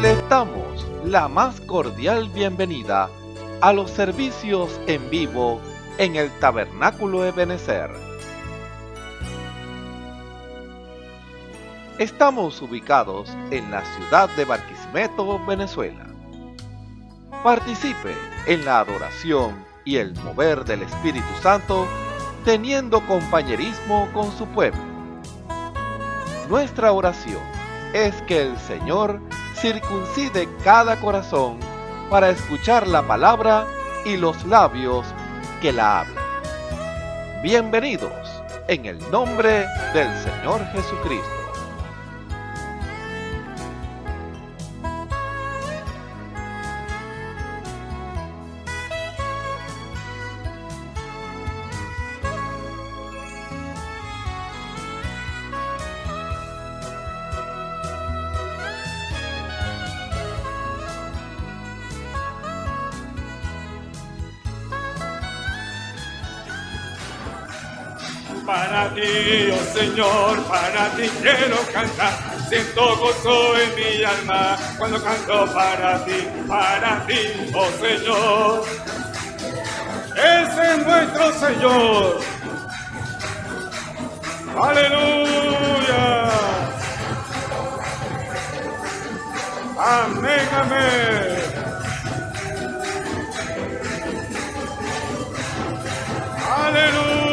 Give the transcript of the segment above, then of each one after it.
Les damos la más cordial bienvenida a los servicios en vivo en el Tabernáculo Ebenezer. Estamos ubicados en la ciudad de Barquisimeto, Venezuela. Participe en la adoración y el mover del Espíritu Santo, teniendo compañerismo con su pueblo. Nuestra oración es que el Señor circuncide cada corazón para escuchar la palabra y los labios que la hablan. Bienvenidos en el nombre del Señor Jesucristo. Para ti, oh Señor, para ti quiero cantar. Siento gozo en mi alma cuando canto para ti, oh Señor. Ese es nuestro Señor. Aleluya. Amén, amén. Aleluya.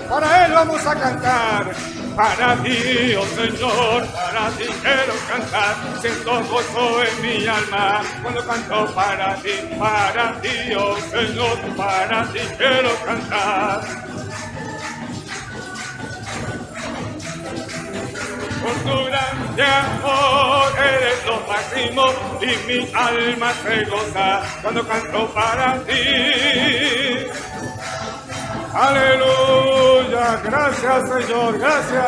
Para Él vamos a cantar. Para ti, oh Señor, para ti quiero cantar. Siento gozo en mi alma cuando canto para ti, oh Señor, para ti quiero cantar. Por tu grande amor eres lo máximo y mi alma se goza cuando canto para ti. Aleluya, gracias Señor, gracias.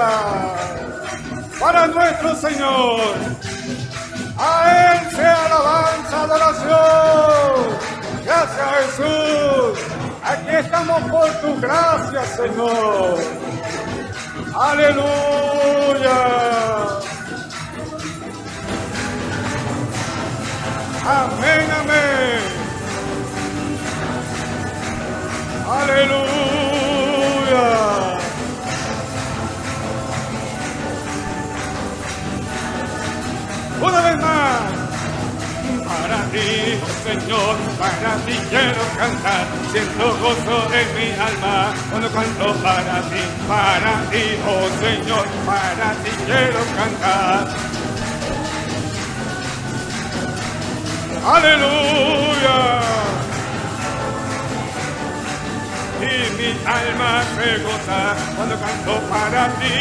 Para nuestro Señor, a Él sea alabanza, adoración. Gracias Jesús, aquí estamos por tu gracia Señor. Aleluya. Amén, amén. Aleluya. Una vez más. Para ti, oh Señor, para ti quiero cantar. Siento gozo en mi alma cuando canto para ti, oh Señor, para ti quiero cantar. Aleluya. Y mi alma se goza cuando canto para ti.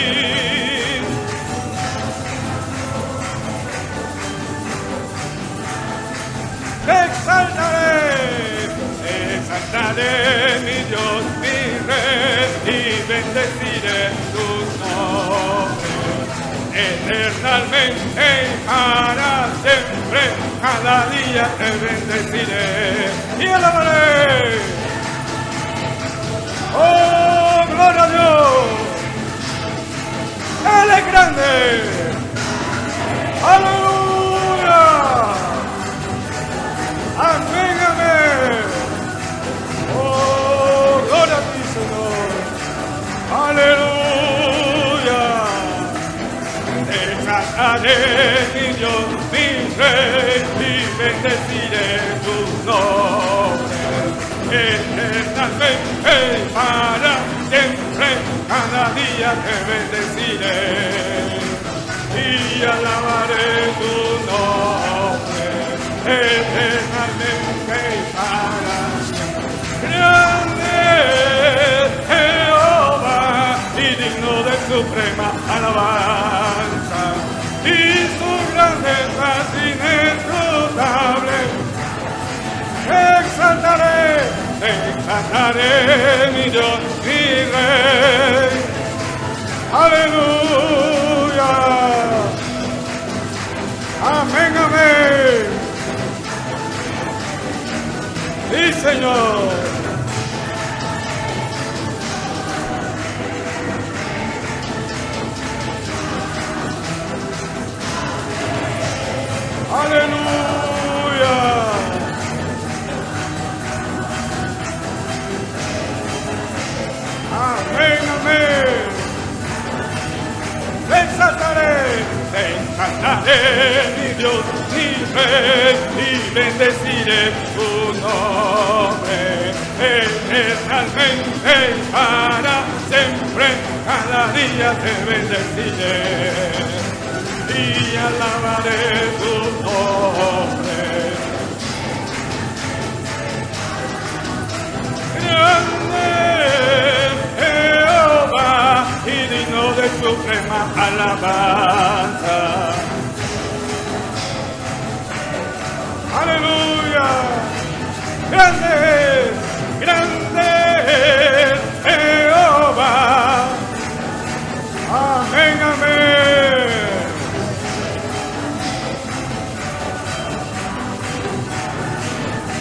Exaltaré, mi Dios, mi Rey, y bendeciré tu nombre. Eternamente y para siempre, cada día te bendeciré y alabaré. ¡Oh, gloria a Dios! ¡Él es grande! ¡Aleluya! ¡Amén, amén! ¡Oh, gloria a ti, Señor! ¡Aleluya! Exaltaré, mi Dios, mi Rey, y bendeciré tu nombre. Eternamente para siempre, cada día te bendeciré y alabaré tu nombre. Eternamente para grande Jehová y digno de suprema alabanza y su grandeza inescrutable. Exaltaré, mi Dios, mi Rey. Aleluya. Amén, amén. Sí, Señor. cantaré mi Dios, mi Rey, y bendeciré su nombre. Eternamente para siempre, cada día te bendeciré y alabaré tu nombre. Grande Jehová y digno de suprema alabanza. Aleluya. Grande, grande Jehová. Amén, amén.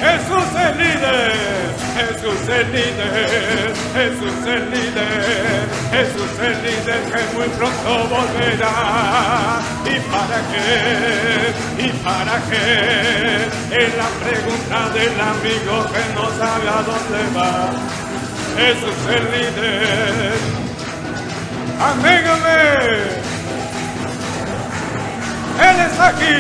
Jesús es líder, Jesús es líder, Jesús es líder, Jesús es líder que muy pronto volverá. ¿Y para qué? Es la pregunta del amigo que no sabe a dónde va. Jesús es líder. Amén, amén. Él es aquí.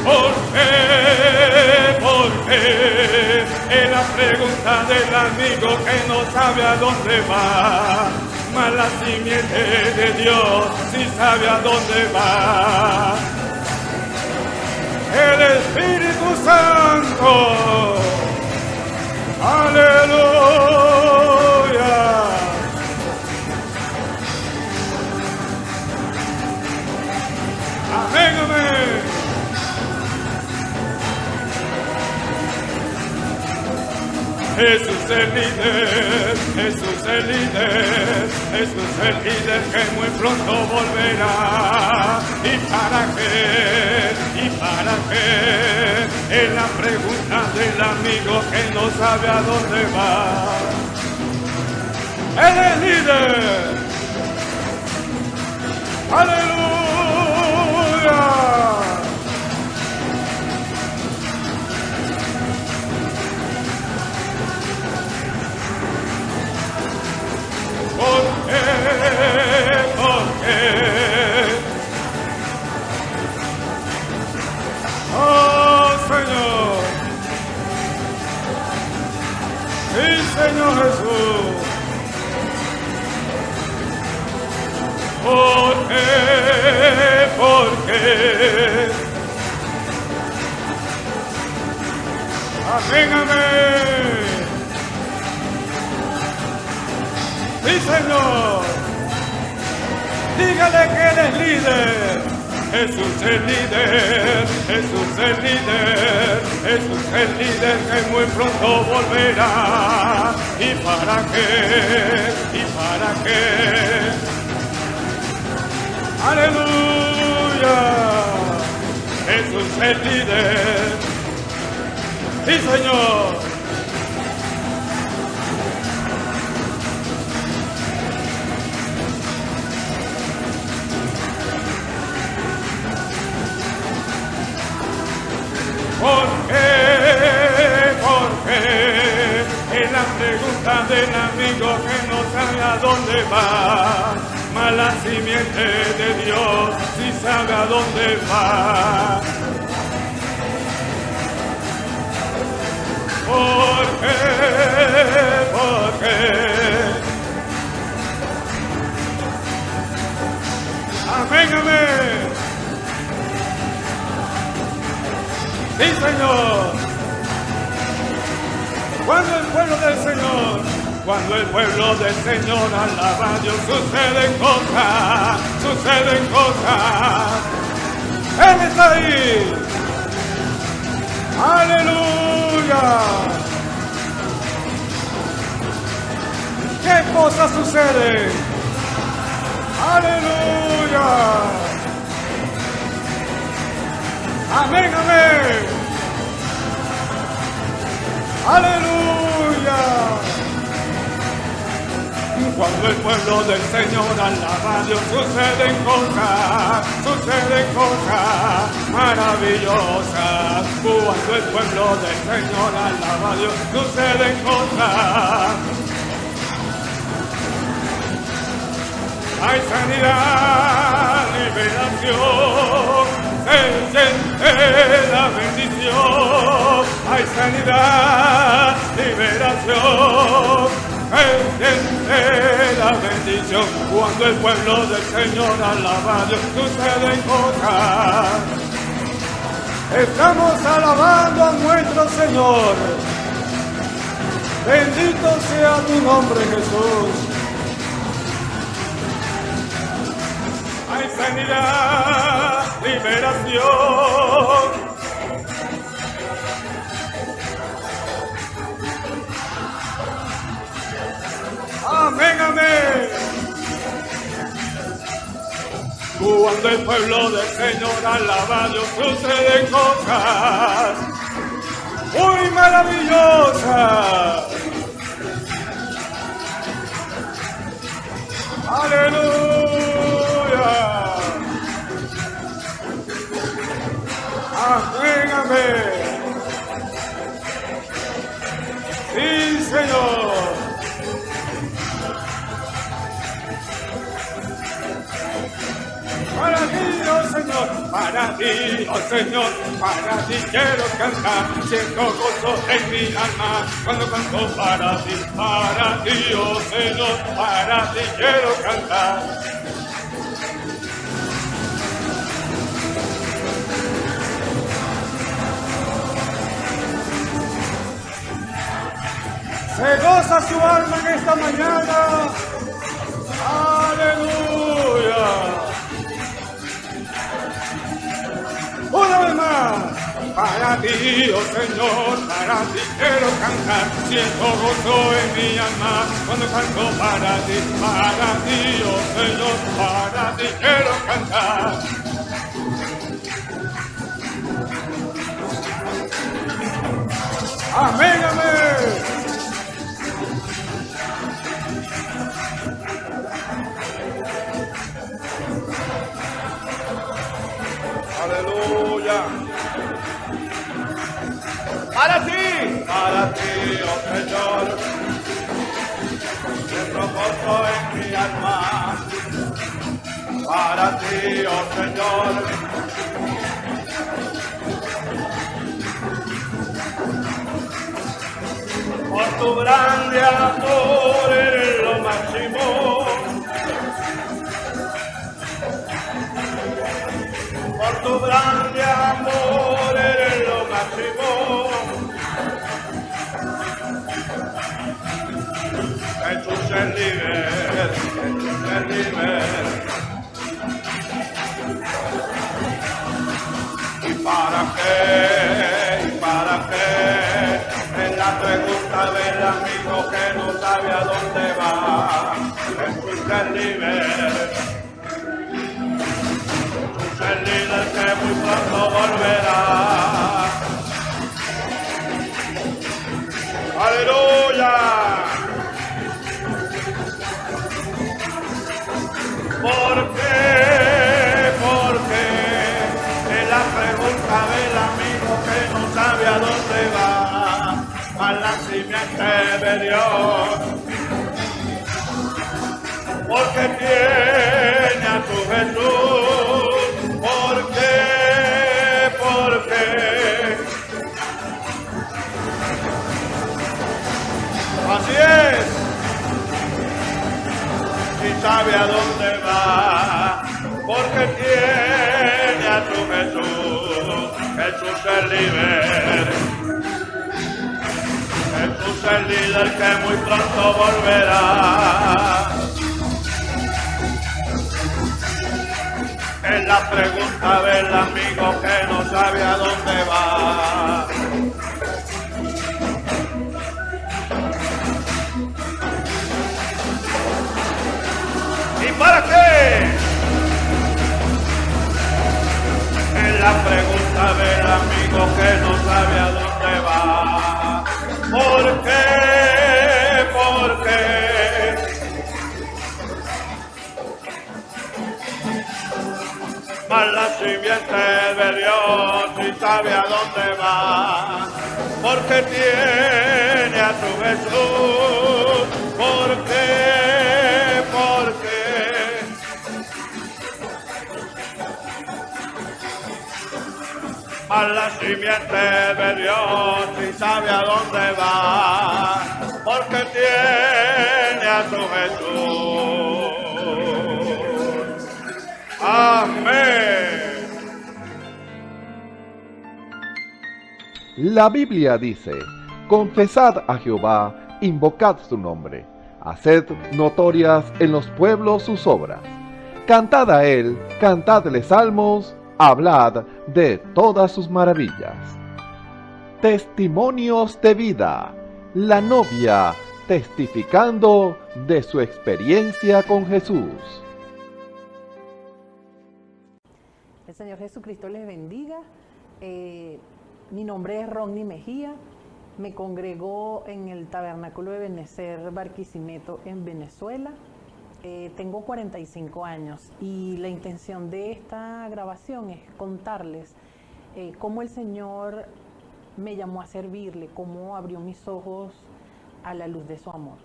¿Por qué? Es la pregunta del amigo que no sabe a dónde va. Mas la simiente de Dios sí sabe a dónde va. El Espíritu Santo. Aleluya. Amén, amén. Jesús es líder, Jesús es líder, Jesús es líder que muy pronto volverá. ¿Y para qué? Es la pregunta del amigo que no sabe a dónde va. Él es líder. Aleluya. ¿Por qué? Oh, Señor. Sí, Señor Jesús. ¿Por qué? Amén, amén. Sí, Señor. Dígale que Él es líder. Jesús es líder. Jesús es líder. Jesús es líder que muy pronto volverá. ¿Y para qué? Aleluya. Jesús es líder. Sí, Señor. ¿Por qué? Es la pregunta del amigo que no sabe a dónde va. Mas la simiente de Dios sí sabe a dónde va. ¿Por qué? Amén, amén. Sí, Señor. Cuando el pueblo del Señor alaba a Dios, suceden cosas. Él está ahí. Aleluya. ¿Qué cosas suceden? Aleluya. Amén, amén. Aleluya. Cuando el pueblo del Señor alaba a Dios, suceden cosas maravillosas. Cuando el pueblo del Señor alaba a Dios, suceden cosas. Hay sanidad, liberación, se siente la bendición. Hay sanidad, liberación, se siente la bendición. Cuando el pueblo del Señor alaba a Dios, suceden cosas. Estamos alabando a nuestro Señor. Bendito sea tu nombre, Jesús. Hay sanidad, liberación. Amén, amén. Cuando el pueblo del Señor alaba a Dios, suceden cosas muy maravillosas. Aleluya. Amén, amén. Sí, Señor. Para ti, oh Señor, para ti, oh Señor, para ti quiero cantar, siento gozo en mi alma, cuando canto para ti, oh Señor, para ti quiero cantar. Se goza su alma en esta mañana. Aleluya. Una vez más, para ti, oh Señor, para ti quiero cantar, siento gozo en mi alma, cuando canto para ti, oh Señor, para ti quiero cantar. Amén, amén. Aleluya. Para ti, oh Señor, siento gozo en mi alma. Para ti, oh Señor, por tu grande amor eres lo máximo. Por tu grande amor eres lo máximo. Jesús es libre, Jesús es libre. ¿Y para qué? ¿Y para qué? Es la pregunta del amigo que no sabe a dónde va. Jesús es libre. El líder que muy pronto volverá. ¡Aleluya! ¿Por qué? ¿Por qué? Es la pregunta del amigo que no sabe a dónde va. A la simiente de Dios. Porque tiene a tu Jesús. ¿Por qué? ¿Por qué? Así es. Si sabe a dónde va, porque tiene a tu Jesús. Jesús es líder. Jesús es líder que muy pronto volverá. Es la pregunta del amigo que no sabe a dónde va. ¿Y para qué? Es la pregunta del amigo que no sabe a dónde va. ¿Por qué? ¿Por qué? a la simiente de Dios y sabe a dónde va, porque tiene a su Jesús. ¿Por qué? Porque a la simiente de Dios y sabe a dónde va, porque tiene a su Jesús. Amén. La Biblia dice: confesad a Jehová, invocad su nombre, haced notorias en los pueblos sus obras. Cantad a él, cantadle salmos, hablad de todas sus maravillas. Testimonios de vida. La novia testificando de su experiencia con Jesús. El Señor Jesucristo les bendiga. Mi nombre es Ronnie Mejía. Me congrego en el Tabernáculo de Benecer Barquisimeto en Venezuela. Tengo 45 años y la intención de esta grabación es contarles cómo el Señor me llamó a servirle, cómo abrió mis ojos a la luz de su amor.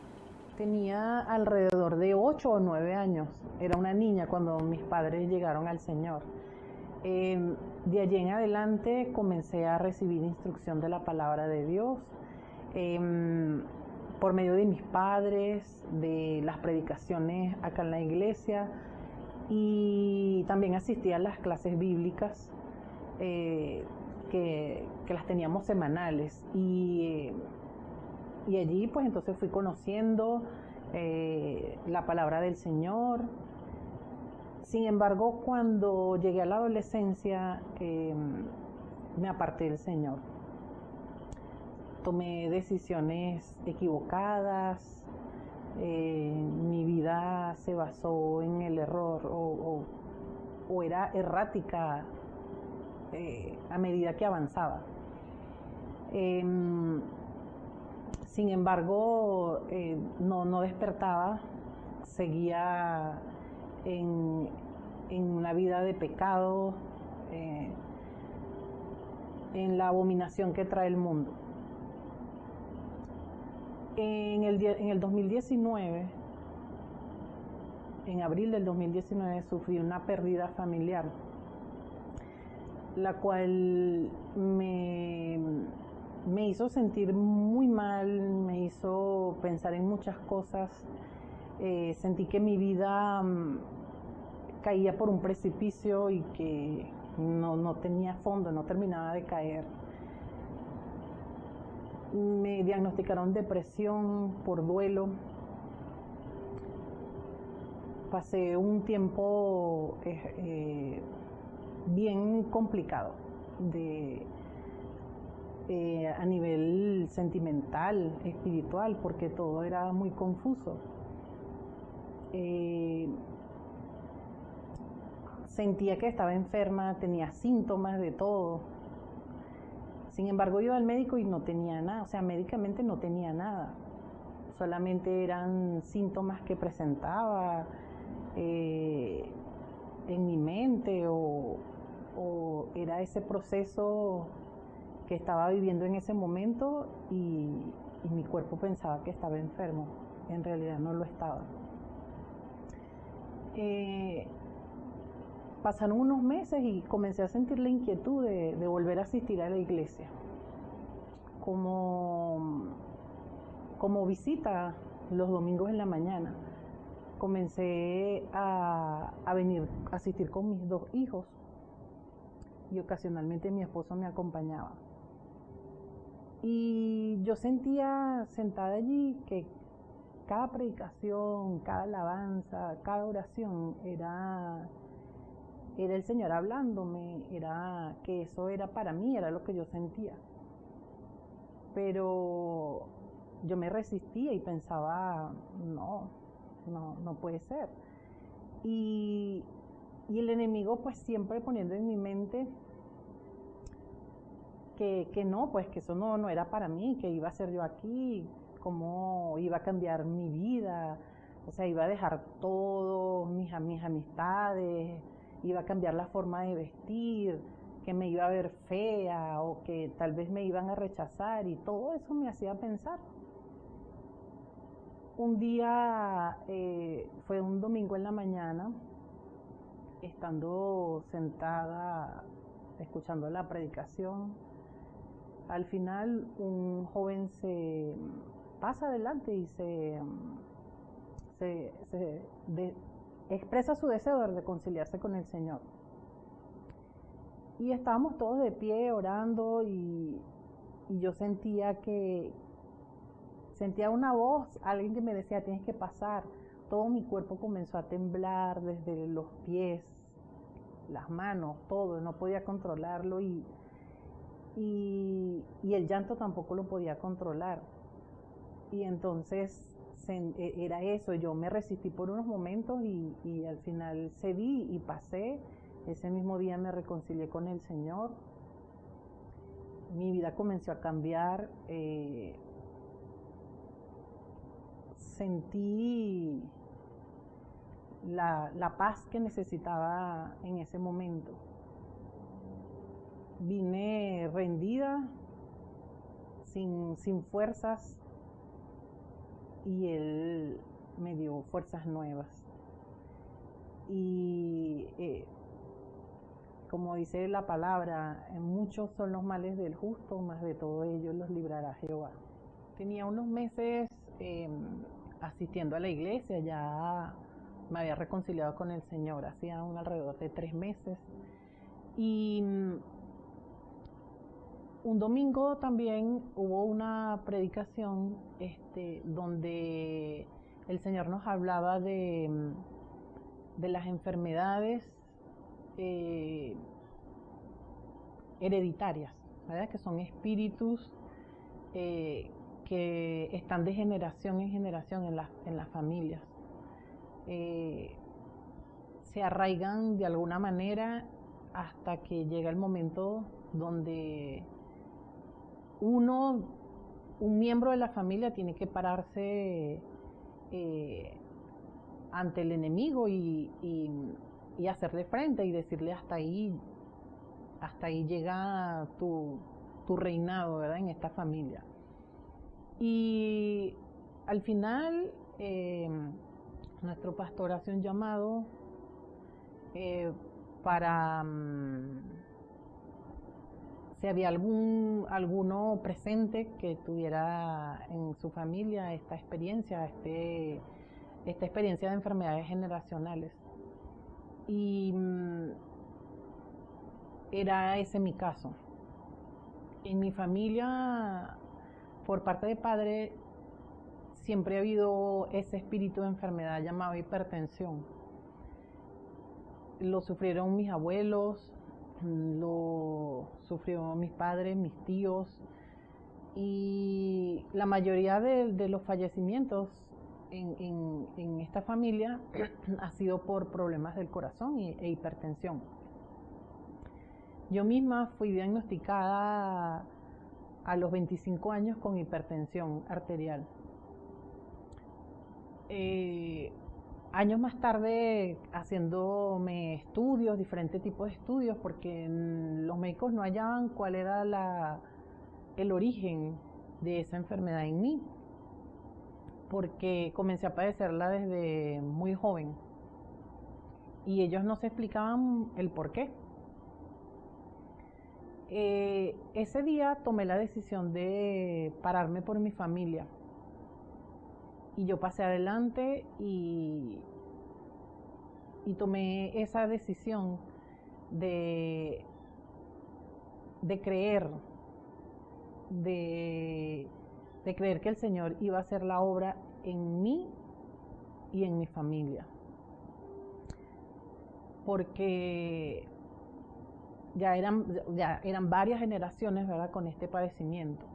Tenía alrededor de 8 o 9 años. Era una niña cuando mis padres llegaron al Señor. De allí en adelante comencé a recibir instrucción de la palabra de Dios por medio de mis padres, de las predicaciones acá en la iglesia, y también asistí a las clases bíblicas que las teníamos semanales, y allí pues entonces fui conociendo la palabra del Señor. Sin embargo, cuando llegué a la adolescencia, me aparté del Señor. Tomé decisiones equivocadas, mi vida se basó en el error o era errática a medida que avanzaba. Sin embargo, no despertaba, seguía en una vida de pecado, en la abominación que trae el mundo. En el 2019, en abril del 2019, sufrí una pérdida familiar, la cual me hizo sentir muy mal, me hizo pensar en muchas cosas. Sentí que mi vida caía por un precipicio y que no tenía fondo, no terminaba de caer. Me diagnosticaron depresión por duelo. Pasé un tiempo bien complicado a nivel sentimental, espiritual, porque todo era muy confuso. Sentía que estaba enferma, tenía síntomas de todo. Sin embargo, iba al médico y no tenía nada, o sea, médicamente no tenía nada. Solamente eran síntomas que presentaba en mi mente, o era ese proceso que estaba viviendo en ese momento, y mi cuerpo pensaba que estaba enfermo. En realidad no lo estaba. Pasaron unos meses y comencé a sentir la inquietud de volver a asistir a la iglesia como visita los domingos en la mañana. Comencé a venir a asistir con mis 2 hijos, y ocasionalmente mi esposo me acompañaba. Y yo sentía sentada allí que cada predicación, cada alabanza, cada oración era el Señor hablándome, era que eso era para mí, era lo que yo sentía. Pero yo me resistía y pensaba, no puede ser. Y el enemigo pues siempre poniendo en mi mente que no, pues que eso no era para mí, que iba a ser yo aquí, cómo iba a cambiar mi vida, o sea, iba a dejar todo, mis amistades, iba a cambiar la forma de vestir, que me iba a ver fea o que tal vez me iban a rechazar, y todo eso me hacía pensar. Un día, fue un domingo en la mañana, estando sentada escuchando la predicación, al final un joven se pasa adelante y expresa su deseo de reconciliarse con el Señor. Y estábamos todos de pie orando, y yo sentía una voz, alguien que me decía: tienes que pasar. Todo mi cuerpo comenzó a temblar, desde los pies, las manos, todo, no podía controlarlo, y el llanto tampoco lo podía controlar. Y entonces era eso, yo me resistí por unos momentos y al final cedí y pasé. Ese mismo día me reconcilié con el Señor. Mi vida comenzó a cambiar. Sentí la paz que necesitaba en ese momento. Vine rendida, sin fuerzas, y Él me dio fuerzas nuevas. Y como dice la palabra, muchos son los males del justo, mas de todo ello los librará Jehová. Tenía unos meses asistiendo a la iglesia, ya me había reconciliado con el Señor, hacía alrededor de 3 meses. Y un domingo también hubo una predicación donde el Señor nos hablaba de las enfermedades hereditarias, ¿verdad? Que son espíritus que están de generación en generación en las familias. Se arraigan de alguna manera hasta que llega el momento donde un miembro de la familia tiene que pararse ante el enemigo y hacerle frente y decirle: hasta ahí llega tu reinado, ¿verdad?, en esta familia. Y al final nuestro pastor hace un llamado para si había alguno presente que tuviera en su familia esta experiencia de enfermedades generacionales. Y era ese mi caso. En mi familia, por parte de padre, siempre ha habido ese espíritu de enfermedad llamado hipertensión. Lo sufrieron mis abuelos, lo sufrió mis padres, mis tíos, y la mayoría de los fallecimientos en esta familia ha sido por problemas del corazón e hipertensión. Yo misma fui diagnosticada a los 25 años con hipertensión arterial. Años más tarde, haciéndome estudios, diferentes tipos de estudios, porque los médicos no hallaban cuál era el origen de esa enfermedad en mí, porque comencé a padecerla desde muy joven y ellos no se explicaban el por qué. Ese día tomé la decisión de pararme por mi familia. Y yo pasé adelante y tomé esa decisión de creer, de creer que el Señor iba a hacer la obra en mí y en mi familia. Porque ya eran varias generaciones, ¿verdad?, con este padecimiento.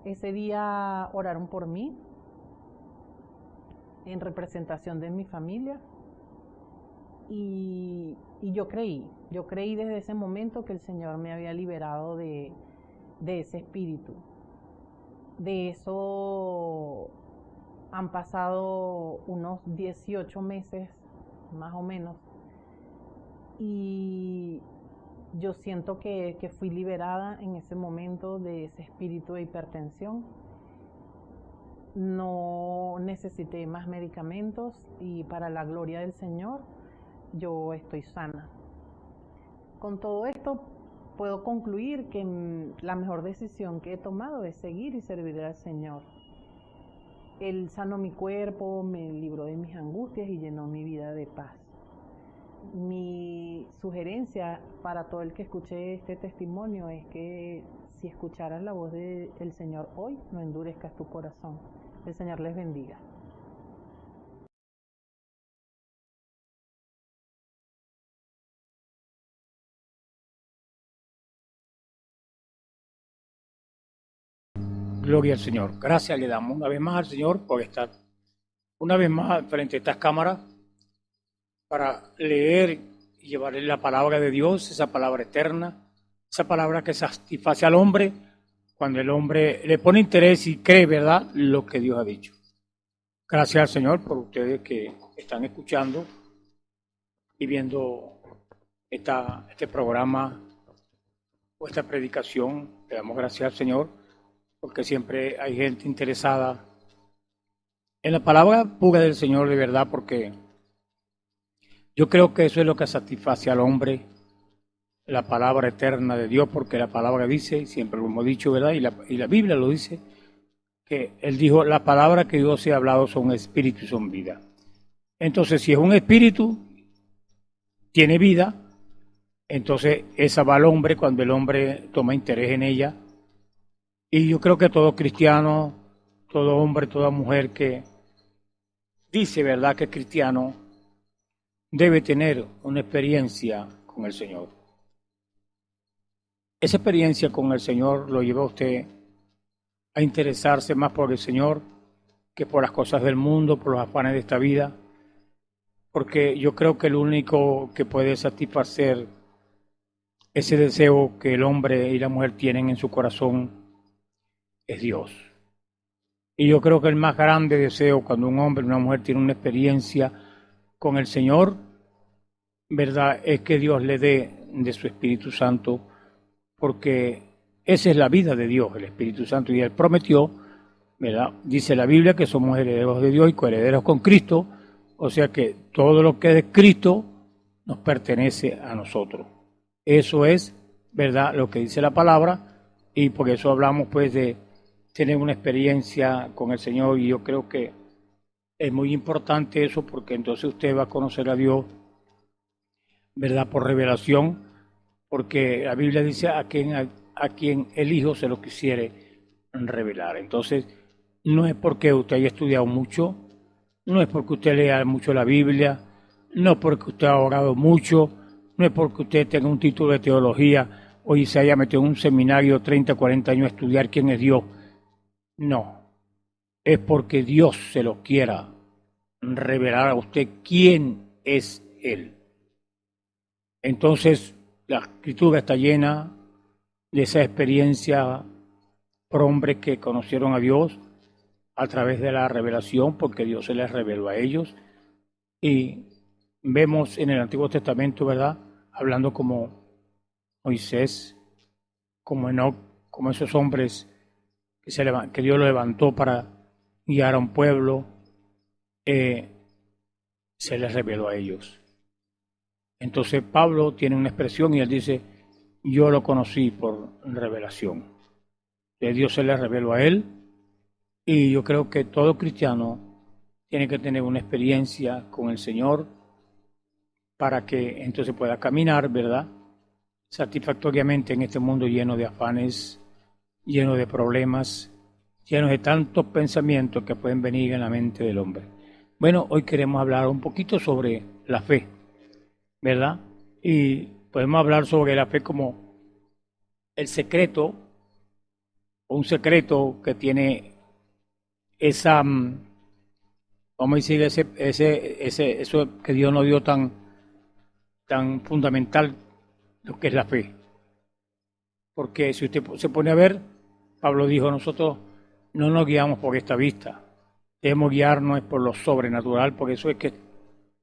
Ese día oraron por mí en representación de mi familia, y yo creí desde ese momento que el Señor me había liberado de ese espíritu. De eso han pasado unos 18 meses más o menos, y yo siento que fui liberada en ese momento de ese espíritu de hipertensión. No necesité más medicamentos y para la gloria del Señor yo estoy sana. Con todo esto puedo concluir que la mejor decisión que he tomado es seguir y servir al Señor. Él sanó mi cuerpo, me libró de mis angustias y llenó mi vida de paz. Mi sugerencia para todo el que escuche este testimonio es que si escucharas la voz del Señor hoy, no endurezcas tu corazón. El Señor les bendiga. Gloria al Señor. Gracias le damos una vez más al Señor por estar una vez más frente a estas cámaras para leer y llevarle la palabra de Dios, esa palabra eterna, esa palabra que satisface al hombre cuando el hombre le pone interés y cree, ¿verdad?, lo que Dios ha dicho. Gracias al Señor por ustedes que están escuchando y viendo este programa o esta predicación. Le damos gracias al Señor porque siempre hay gente interesada en la palabra pura del Señor de verdad, porque yo creo que eso es lo que satisface al hombre, la palabra eterna de Dios, porque la palabra dice, siempre lo hemos dicho, ¿verdad? Y la Biblia lo dice, que Él dijo, la palabra que Dios ha hablado son espíritu y son vida. Entonces, si es un espíritu, tiene vida, entonces esa va al hombre cuando el hombre toma interés en ella. Y yo creo que todo cristiano, todo hombre, toda mujer que dice, ¿verdad?, que es cristiano, debe tener una experiencia con el Señor. Esa experiencia con el Señor lo lleva a usted a interesarse más por el Señor que por las cosas del mundo, por los afanes de esta vida, porque yo creo que el único que puede satisfacer ese deseo que el hombre y la mujer tienen en su corazón es Dios. Y yo creo que el más grande deseo cuando un hombre y una mujer tienen una experiencia con el Señor, ¿verdad?, es que Dios le dé de su Espíritu Santo, porque esa es la vida de Dios, el Espíritu Santo, y Él prometió, ¿verdad?, dice la Biblia que somos herederos de Dios y coherederos con Cristo, o sea que todo lo que es de Cristo nos pertenece a nosotros. Eso es, ¿verdad?, lo que dice la palabra, y por eso hablamos pues de tener una experiencia con el Señor, y yo creo que es muy importante eso, porque entonces usted va a conocer a Dios, ¿verdad?, por revelación, porque la Biblia dice a quien el Hijo se lo quisiere revelar. Entonces, no es porque usted haya estudiado mucho, no es porque usted lea mucho la Biblia, no es porque usted ha orado mucho, no es porque usted tenga un título de teología o se haya metido en un seminario 30, 40 años a estudiar quién es Dios. No, es porque Dios se lo quiera revelar a usted quién es Él. Entonces, la Escritura está llena de esa experiencia por hombres que conocieron a Dios a través de la revelación, porque Dios se les reveló a ellos. Y vemos en el Antiguo Testamento, ¿verdad?, hablando como Moisés, como Enoc, como esos hombres que Dios lo levantó para guiar a un pueblo, se les reveló a ellos. Entonces Pablo tiene una expresión y él dice, yo lo conocí por revelación. Dios se le reveló a él, y yo creo que todo cristiano tiene que tener una experiencia con el Señor para que entonces pueda caminar, ¿verdad?, satisfactoriamente en este mundo lleno de afanes, lleno de problemas, lleno de tantos pensamientos que pueden venir en la mente del hombre. Bueno, hoy queremos hablar un poquito sobre la fe, ¿verdad? Y podemos hablar sobre la fe como el secreto, o un secreto que tiene esa, vamos a decir, eso que Dios nos dio tan fundamental, lo que es la fe. Porque si usted se pone a ver, Pablo dijo, nosotros no nos guiamos por esta vista, debemos guiarnos por lo sobrenatural, porque eso es que es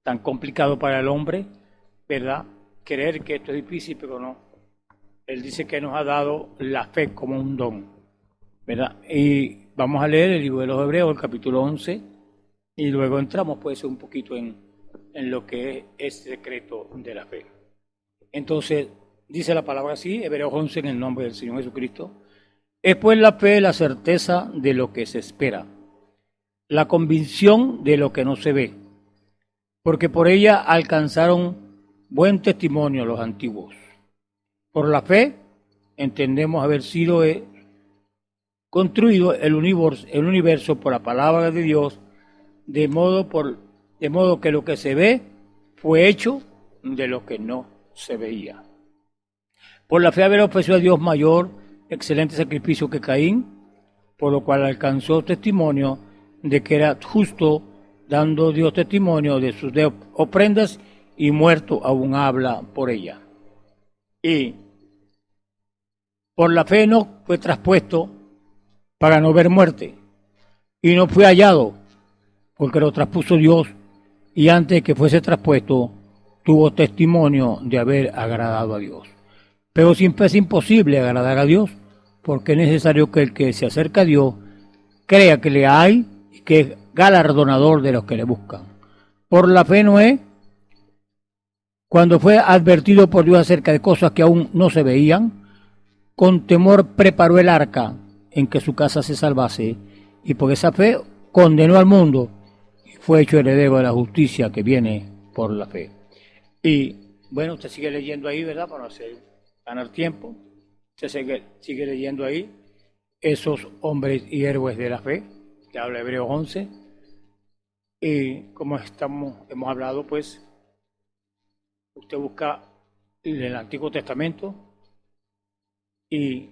tan complicado para el hombre, ¿verdad?, creer que esto es difícil, pero no. Él dice que nos ha dado la fe como un don, ¿verdad? Y vamos a leer el libro de los Hebreos, el capítulo 11, y luego entramos, puede ser un poquito en lo que es este secreto de la fe. Entonces, dice la palabra así, Hebreos 11, en el nombre del Señor Jesucristo. Es pues la fe la certeza de lo que se espera, la convicción de lo que no se ve, porque por ella alcanzaron buen testimonio los antiguos. Por la fe entendemos haber sido construido el universo por la palabra de Dios, de modo que lo que se ve fue hecho de lo que no se veía. Por la fe haber ofrecido a Dios mayor, excelente sacrificio que Caín, por lo cual alcanzó testimonio de que era justo, dando Dios testimonio de sus ofrendas, y muerto aún habla por ella. Y por la fe no fue traspuesto para no ver muerte, y no fue hallado, porque lo traspuso Dios, y antes de que fuese traspuesto, tuvo testimonio de haber agradado a Dios. Pero siempre es imposible agradar a Dios, porque es necesario que el que se acerca a Dios crea que le hay y que es galardonador de los que le buscan. Por la fe Noé, cuando fue advertido por Dios acerca de cosas que aún no se veían, con temor preparó el arca en que su casa se salvase, y por esa fe condenó al mundo y fue hecho heredero de la justicia que viene por la fe. Y bueno, usted sigue leyendo ahí, ¿verdad? Para no ganar tiempo. Usted sigue leyendo ahí esos hombres y héroes de la fe, que habla Hebreos 11. Y como hemos hablado, pues, usted busca en el Antiguo Testamento y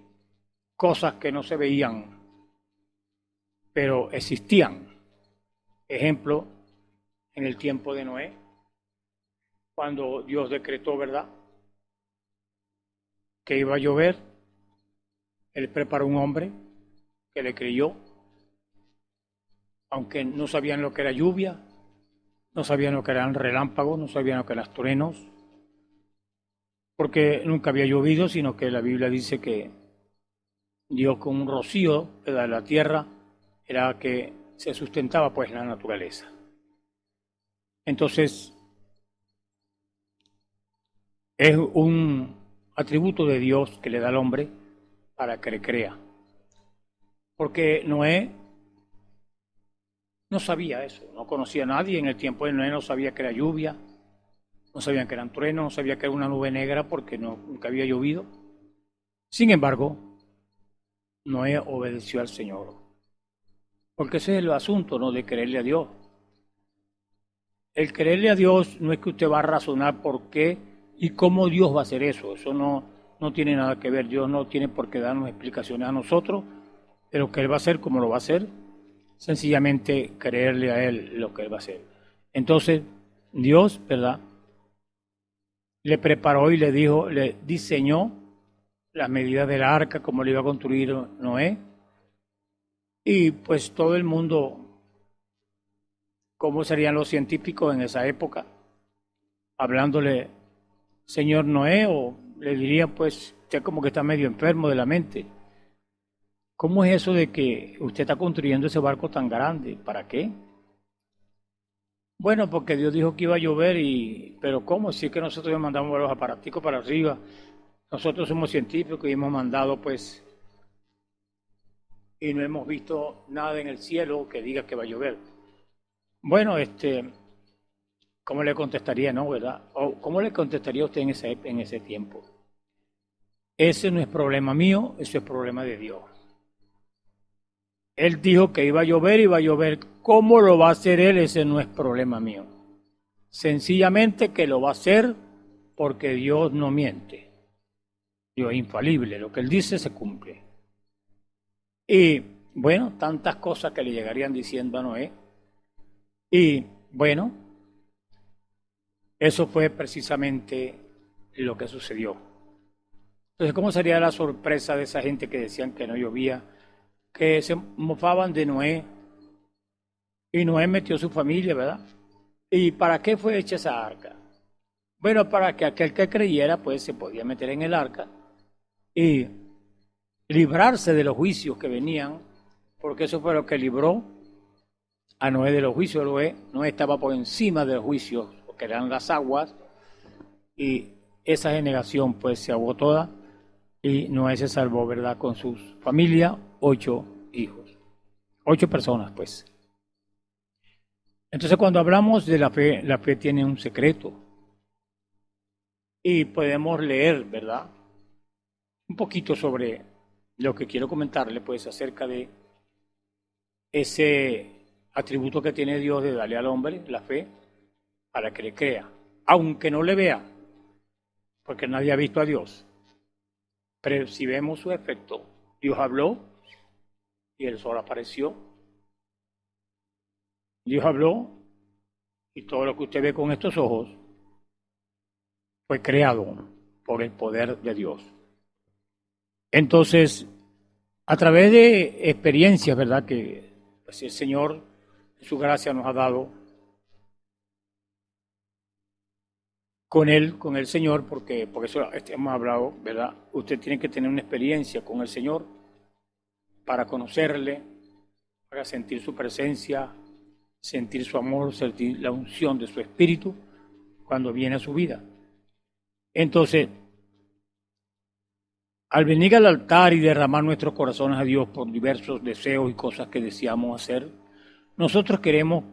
cosas que no se veían, pero existían. Ejemplo, en el tiempo de Noé, cuando Dios decretó, ¿verdad?, que iba a llover, Él preparó un hombre que le creyó, aunque no sabían lo que era lluvia, no sabían lo que eran relámpagos, no sabían lo que eran truenos, porque nunca había llovido, sino que la Biblia dice que Dios con un rocío de la tierra era que se sustentaba pues la naturaleza. Entonces, es un atributo de Dios que le da al hombre para que le crea. Porque Noé no sabía eso, no conocía a nadie en el tiempo de Noé, no sabía que era lluvia, no sabían que eran truenos, no sabía que era una nube negra porque nunca había llovido. Sin embargo, Noé obedeció al Señor. Porque ese es el asunto, ¿no?, de creerle a Dios. El creerle a Dios no es que usted va a razonar por qué y cómo Dios va a hacer eso. Eso no tiene nada que ver. Dios no tiene por qué darnos explicaciones a nosotros de lo que Él va a hacer, cómo lo va a hacer. Sencillamente creerle a Él lo que Él va a hacer. Entonces, Dios, ¿verdad?, le preparó y le dijo, le diseñó las medidas del arca, cómo le iba a construir Noé. Y pues todo el mundo, ¿cómo serían los científicos en esa época? Hablándole, señor Noé, o le dirían, pues, usted como que está medio enfermo de la mente. ¿Cómo es eso de que usted está construyendo ese barco tan grande? ¿Para qué? Bueno, porque Dios dijo que iba a llover, pero ¿cómo? Si es que nosotros mandamos los aparaticos para arriba. Nosotros somos científicos y hemos mandado, pues, y no hemos visto nada en el cielo que diga que va a llover. Bueno, ¿cómo le contestaría, no, verdad? ¿O cómo le contestaría usted en ese tiempo? Ese no es problema mío, eso es problema de Dios. Él dijo que iba a llover. ¿Cómo lo va a hacer Él? Ese no es problema mío. Sencillamente que lo va a hacer porque Dios no miente. Dios es infalible, lo que Él dice se cumple. Y bueno, tantas cosas que le llegarían diciendo a Noé. Y bueno, eso fue precisamente lo que sucedió. Entonces, ¿cómo sería la sorpresa de esa gente que decían que no llovía, que se mofaban de Noé? Y Noé metió su familia, ¿verdad? ¿Y para qué fue hecha esa arca? Bueno, para que aquel que creyera, pues se podía meter en el arca y librarse de los juicios que venían, porque eso fue lo que libró a Noé de los juicios. Noé estaba por encima de los juicios, porque eran las aguas, y esa generación pues se ahogó toda, y Noé se salvó, ¿verdad? Con su familia, 8 hijos, 8 personas, pues. Entonces, cuando hablamos de la fe tiene un secreto, y podemos leer, ¿verdad? Un poquito sobre lo que quiero comentarle, pues, acerca de ese atributo que tiene Dios de darle al hombre la fe para que le crea, aunque no le vea, porque nadie ha visto a Dios. Pero si vemos su efecto, Dios habló y el sol apareció. Dios habló y todo lo que usted ve con estos ojos fue creado por el poder de Dios. Entonces, a través de experiencias, ¿verdad?, que pues, el Señor, en su gracia, nos ha dado con Él, con el Señor, porque por eso hemos hablado, ¿verdad? Usted tiene que tener una experiencia con el Señor para conocerle, para sentir su presencia, sentir su amor, sentir la unción de su espíritu cuando viene a su vida. Entonces, al venir al altar y derramar nuestros corazones a Dios por diversos deseos y cosas que deseamos hacer, nosotros queremos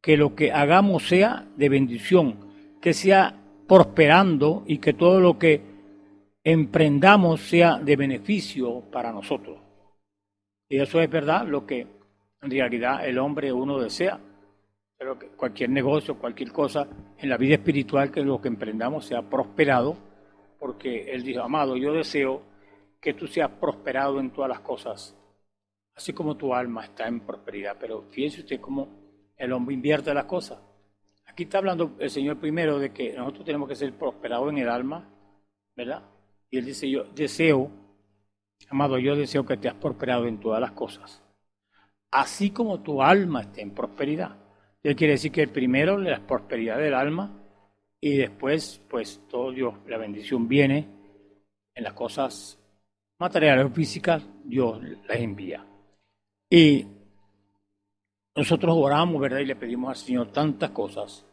que lo que hagamos sea de bendición, que sea prosperando y que todo lo que emprendamos sea de beneficio para nosotros. Y eso es verdad, lo que en realidad el hombre uno desea. Pero que cualquier negocio, cualquier cosa en la vida espiritual, que lo que emprendamos sea prosperado, porque Él dijo, amado, yo deseo que tú seas prosperado en todas las cosas, así como tu alma está en prosperidad. Pero fíjese usted cómo el hombre invierte las cosas. Aquí está hablando el Señor primero de que nosotros tenemos que ser prosperados en el alma, ¿verdad? Y Él dice, yo deseo, amado, yo deseo que te has prosperado en todas las cosas, así como tu alma esté en prosperidad. Él quiere decir que el primero, la prosperidad del alma, y después, pues, todo Dios, la bendición viene en las cosas materiales o físicas, Dios las envía. Y nosotros oramos, ¿verdad? Y le pedimos al Señor tantas cosas.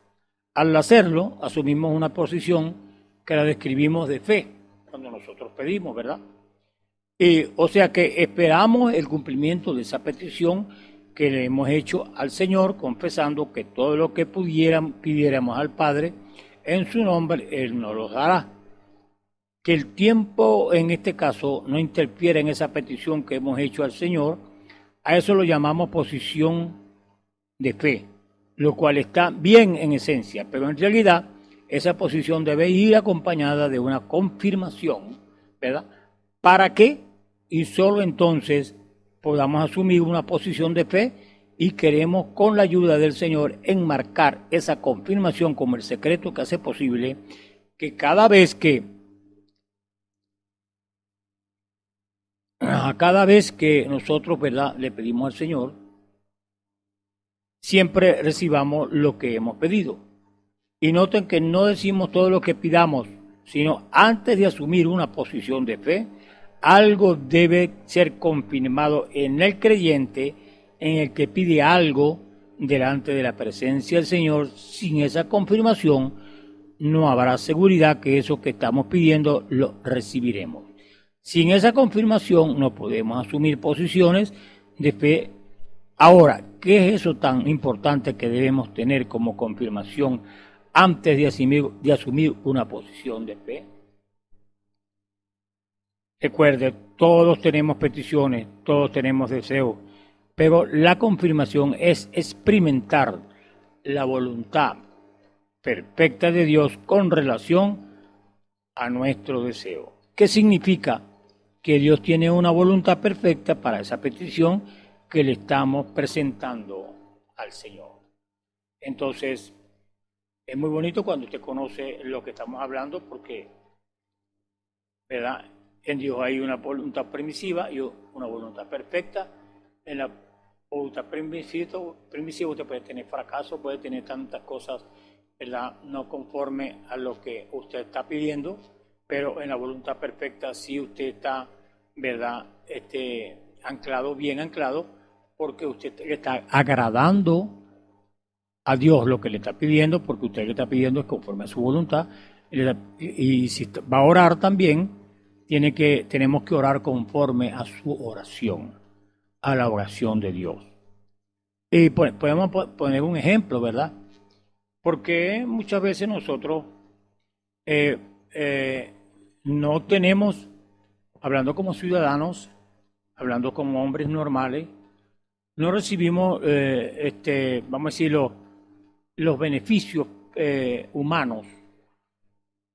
Al hacerlo, asumimos una posición que la describimos de fe, cuando nosotros pedimos, ¿verdad? O sea que esperamos el cumplimiento de esa petición que le hemos hecho al Señor, confesando que todo lo que pidiéramos al Padre en su nombre, Él nos lo dará. Que el tiempo, en este caso, no interfiera en esa petición que hemos hecho al Señor. A eso lo llamamos posición de fe, lo cual está bien en esencia, pero en realidad esa posición debe ir acompañada de una confirmación, ¿verdad? ¿Para qué? Y solo entonces podamos asumir una posición de fe, y queremos, con la ayuda del Señor, enmarcar esa confirmación como el secreto que hace posible que cada vez que nosotros, ¿verdad?, le pedimos al Señor, siempre recibamos lo que hemos pedido. Y noten que no decimos todo lo que pidamos, sino antes de asumir una posición de fe, algo debe ser confirmado en el creyente, en el que pide algo delante de la presencia del Señor. Sin esa confirmación, no habrá seguridad que eso que estamos pidiendo lo recibiremos. Sin esa confirmación no podemos asumir posiciones de fe. Ahora, ¿qué es eso tan importante que debemos tener como confirmación antes de asumir una posición de fe? Recuerde, todos tenemos peticiones, todos tenemos deseos, pero la confirmación es experimentar la voluntad perfecta de Dios con relación a nuestro deseo. ¿Qué significa? Que Dios tiene una voluntad perfecta para esa petición que le estamos presentando al Señor. Entonces, es muy bonito cuando usted conoce lo que estamos hablando, porque, ¿verdad?, en Dios hay una voluntad permisiva y una voluntad perfecta. En la voluntad permisiva usted puede tener fracaso, puede tener tantas cosas ¿verdad? No conforme a lo que usted está pidiendo, pero en la voluntad perfecta sí usted está, ¿verdad? Anclado, bien anclado, porque usted le está agradando a Dios lo que le está pidiendo, porque usted le está pidiendo es conforme a su voluntad. Y si va a orar también, tenemos que orar conforme a su oración, a la oración de Dios. Y podemos poner un ejemplo, ¿verdad? Porque muchas veces nosotros eh, no tenemos, hablando como ciudadanos, hablando como hombres normales, no recibimos, vamos a decirlo, los beneficios humanos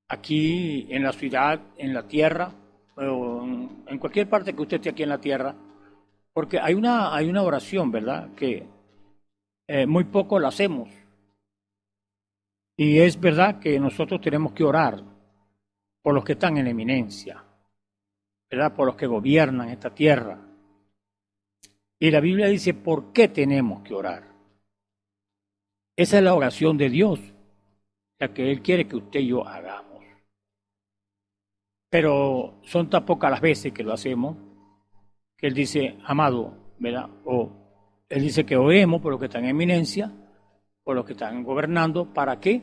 aquí en la ciudad, en la tierra, o en cualquier parte que usted esté aquí en la tierra, porque hay una oración, ¿verdad? Que muy poco la hacemos. Y es verdad que nosotros tenemos que orar por los que están en eminencia, ¿verdad? Por los que gobiernan esta tierra. Y la Biblia dice, ¿por qué tenemos que orar? Esa es la oración de Dios, la que Él quiere que usted y yo hagamos. Pero son tan pocas las veces que lo hacemos, que Él dice, amado, ¿verdad? O Él dice que oremos por los que están en eminencia, por los que están gobernando. ¿Para qué?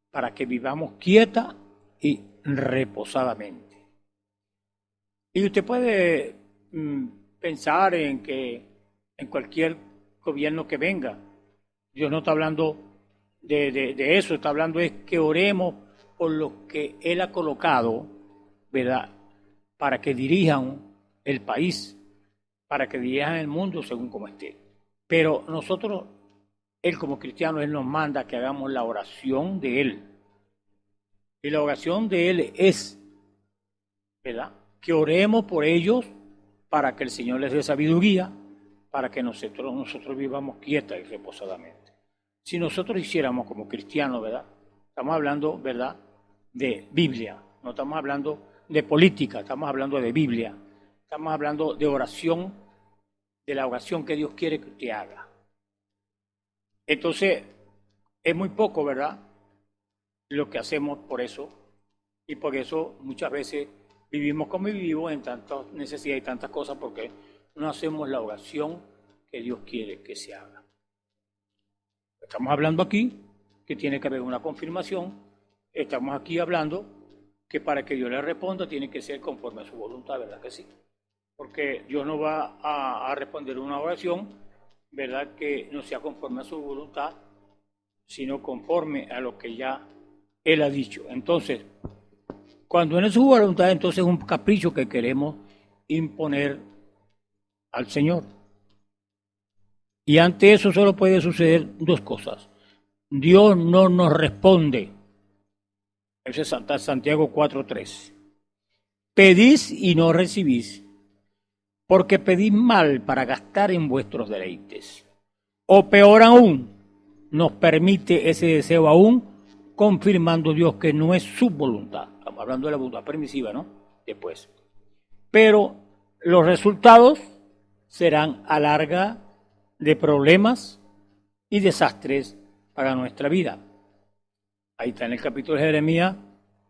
Para que vivamos quieta y reposadamente. Y usted puede pensar en que en cualquier gobierno que venga, Dios no está hablando de eso, está hablando es que oremos por lo que Él ha colocado, ¿verdad? Para que dirijan el país, para que dirijan el mundo según como esté. Pero nosotros, Él como cristiano, Él nos manda que hagamos la oración de Él. Y la oración de Él es, ¿verdad? Que oremos por ellos para que el Señor les dé sabiduría, para que nosotros vivamos quieta y reposadamente. Si nosotros hiciéramos como cristianos, ¿verdad? Estamos hablando, ¿verdad?, de Biblia, no estamos hablando de política, estamos hablando de Biblia, estamos hablando de oración, de la oración que Dios quiere que usted haga. Entonces, es muy poco, ¿verdad?, lo que hacemos por eso, y por eso muchas veces vivimos como vivimos en tantas necesidades y tantas cosas, porque no hacemos la oración que Dios quiere que se haga. Estamos hablando aquí que tiene que haber una confirmación, estamos aquí hablando que para que Dios le responda tiene que ser conforme a su voluntad, ¿verdad que sí? Porque Dios no va a responder una oración, ¿verdad?, que no sea conforme a su voluntad, sino conforme a lo que ya Él ha dicho. Entonces, cuando no es su voluntad, entonces es un capricho que queremos imponer al Señor. Y ante eso solo puede suceder dos cosas. Dios no nos responde. Ese es Santiago 4:3. Pedís y no recibís, porque pedís mal para gastar en vuestros deleites. O peor aún, nos permite ese deseo aún, confirmando Dios que no es su voluntad. Estamos hablando de la voluntad permisiva, ¿no? Después. Pero los resultados serán a larga de problemas y desastres para nuestra vida. Ahí está en el capítulo de Jeremías,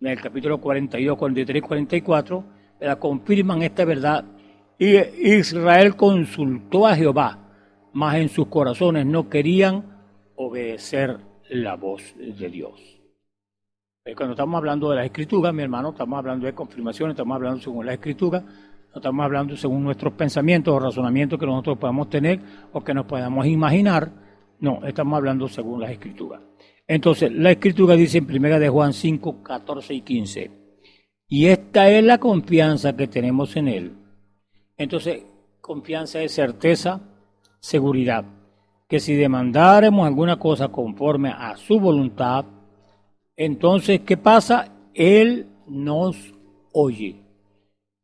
en el capítulo 42, 43, 44, confirman esta verdad. Y Israel consultó a Jehová, mas en sus corazones no querían obedecer la voz de Dios. Cuando estamos hablando de la Escritura, mi hermano, estamos hablando de confirmación, estamos hablando según la Escritura, no estamos hablando según nuestros pensamientos o razonamientos que nosotros podamos tener o que nos podamos imaginar. No, estamos hablando según las Escrituras. Entonces, la Escritura dice en 1 de Juan 5, 14 y 15, y esta es la confianza que tenemos en Él. Entonces, confianza es certeza, seguridad, que si demandáremos alguna cosa conforme a su voluntad, entonces, ¿qué pasa? Él nos oye.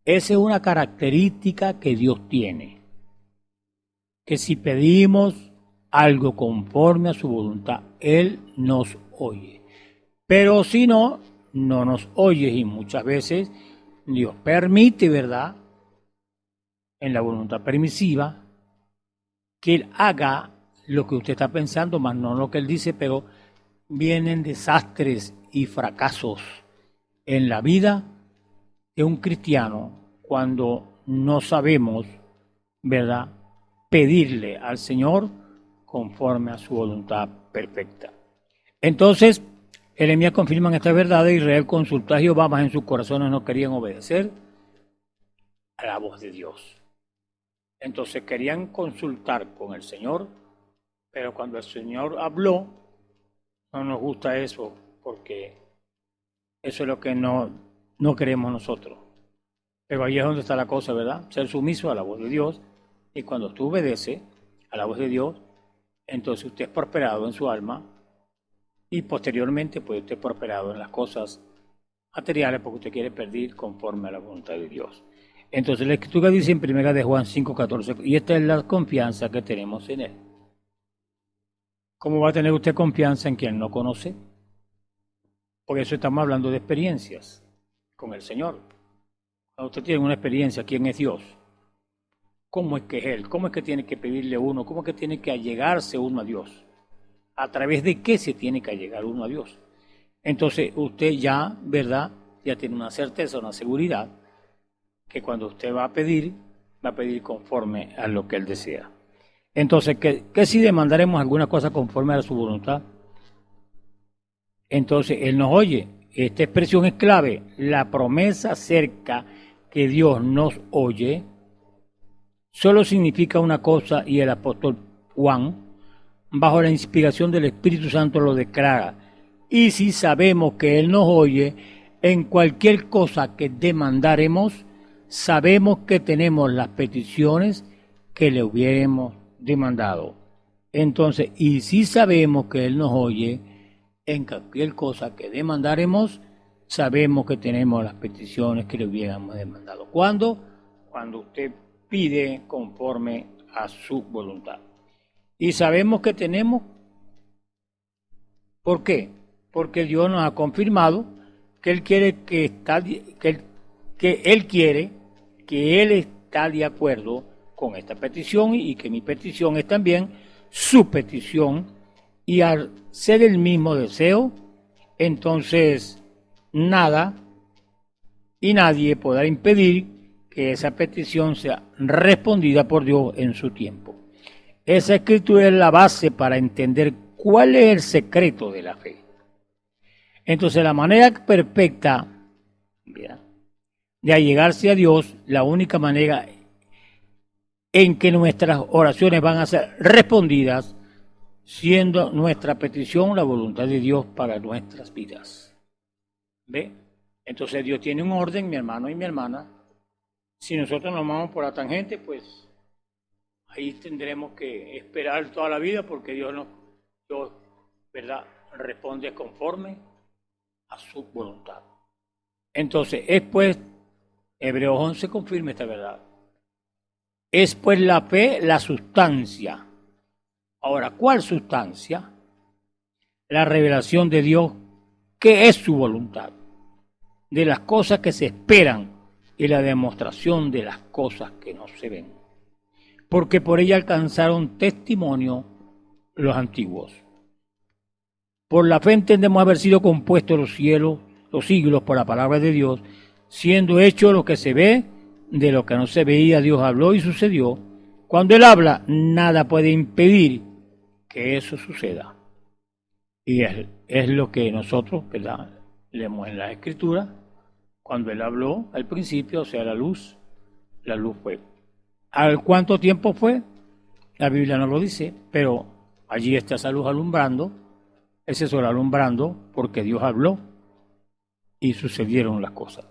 Esa es una característica que Dios tiene. Que si pedimos algo conforme a su voluntad, Él nos oye. Pero si no, no nos oye. Y muchas veces Dios permite, ¿verdad?, en la voluntad permisiva, que Él haga lo que usted está pensando, más no lo que Él dice, pero vienen desastres y fracasos en la vida de un cristiano cuando no sabemos, ¿verdad?, pedirle al Señor conforme a su voluntad perfecta. Entonces, Jeremías confirma esta verdad de Israel consultó a Jehová, mas en sus corazones no querían obedecer a la voz de Dios. Entonces querían consultar con el Señor, pero cuando el Señor habló, no nos gusta eso, porque eso es lo que no queremos nosotros. Pero ahí es donde está la cosa, ¿verdad? Ser sumiso a la voz de Dios, y cuando usted obedece a la voz de Dios, entonces usted es prosperado en su alma, y posteriormente puede usted prosperado en las cosas materiales, porque usted quiere pedir conforme a la voluntad de Dios. Entonces la Escritura dice en 1 de Juan 5:14, y esta es la confianza que tenemos en Él. ¿Cómo va a tener usted confianza en quien no conoce? Por eso estamos hablando de experiencias con el Señor. Cuando usted tiene una experiencia, ¿quién es Dios? ¿Cómo es que es Él? ¿Cómo es que tiene que pedirle uno? ¿Cómo es que tiene que allegarse uno a Dios? ¿A través de qué se tiene que allegar uno a Dios? Entonces usted ya, ¿verdad?, ya tiene una certeza, una seguridad, que cuando usted va a pedir conforme a lo que Él desea. Entonces, ¿qué si demandaremos alguna cosa conforme a su voluntad? Entonces, Él nos oye. Esta expresión es clave. La promesa acerca que Dios nos oye solo significa una cosa, y el apóstol Juan, bajo la inspiración del Espíritu Santo, lo declara. Y si sabemos que Él nos oye, en cualquier cosa que demandaremos, sabemos que tenemos las peticiones que le hubiéramos demandado. Entonces, y si sabemos que Él nos oye, en cualquier cosa que demandaremos, sabemos que tenemos las peticiones que le hubiéramos demandado. ¿Cuándo? Cuando usted pide conforme a su voluntad. Y sabemos que tenemos. ¿Por qué? Porque Dios nos ha confirmado que Él quiere que Él está de acuerdo con esta petición, y que mi petición es también su petición, y al ser el mismo deseo, entonces nada y nadie podrá impedir que esa petición sea respondida por Dios en su tiempo. Esa escritura es la base para entender cuál es el secreto de la fe. Entonces, la manera perfecta, ¿verdad?, de allegarse a Dios, la única manera en que nuestras oraciones van a ser respondidas, siendo nuestra petición la voluntad de Dios para nuestras vidas. ¿Ve? Entonces Dios tiene un orden, mi hermano y mi hermana. Si nosotros nos vamos por la tangente, pues ahí tendremos que esperar toda la vida, porque Dios, ¿verdad?, responde conforme a su voluntad. Entonces, es pues, Hebreos 11 confirma esta verdad. Es pues la fe la sustancia. Ahora, ¿cuál sustancia? La revelación de Dios, que es su voluntad, de las cosas que se esperan, y la demostración de las cosas que no se ven. Porque por ella alcanzaron testimonio los antiguos. Por la fe entendemos haber sido compuestos los cielos, los siglos, por la palabra de Dios, siendo hecho lo que se ve de lo que no se veía. Dios habló y sucedió. Cuando Él habla, nada puede impedir que eso suceda. Y es lo que nosotros, ¿verdad?, leemos en la Escritura. Cuando Él habló al principio, o sea, la luz fue. ¿Al cuánto tiempo fue? La Biblia no lo dice, pero allí está esa luz alumbrando, ese sol alumbrando, porque Dios habló y sucedieron las cosas.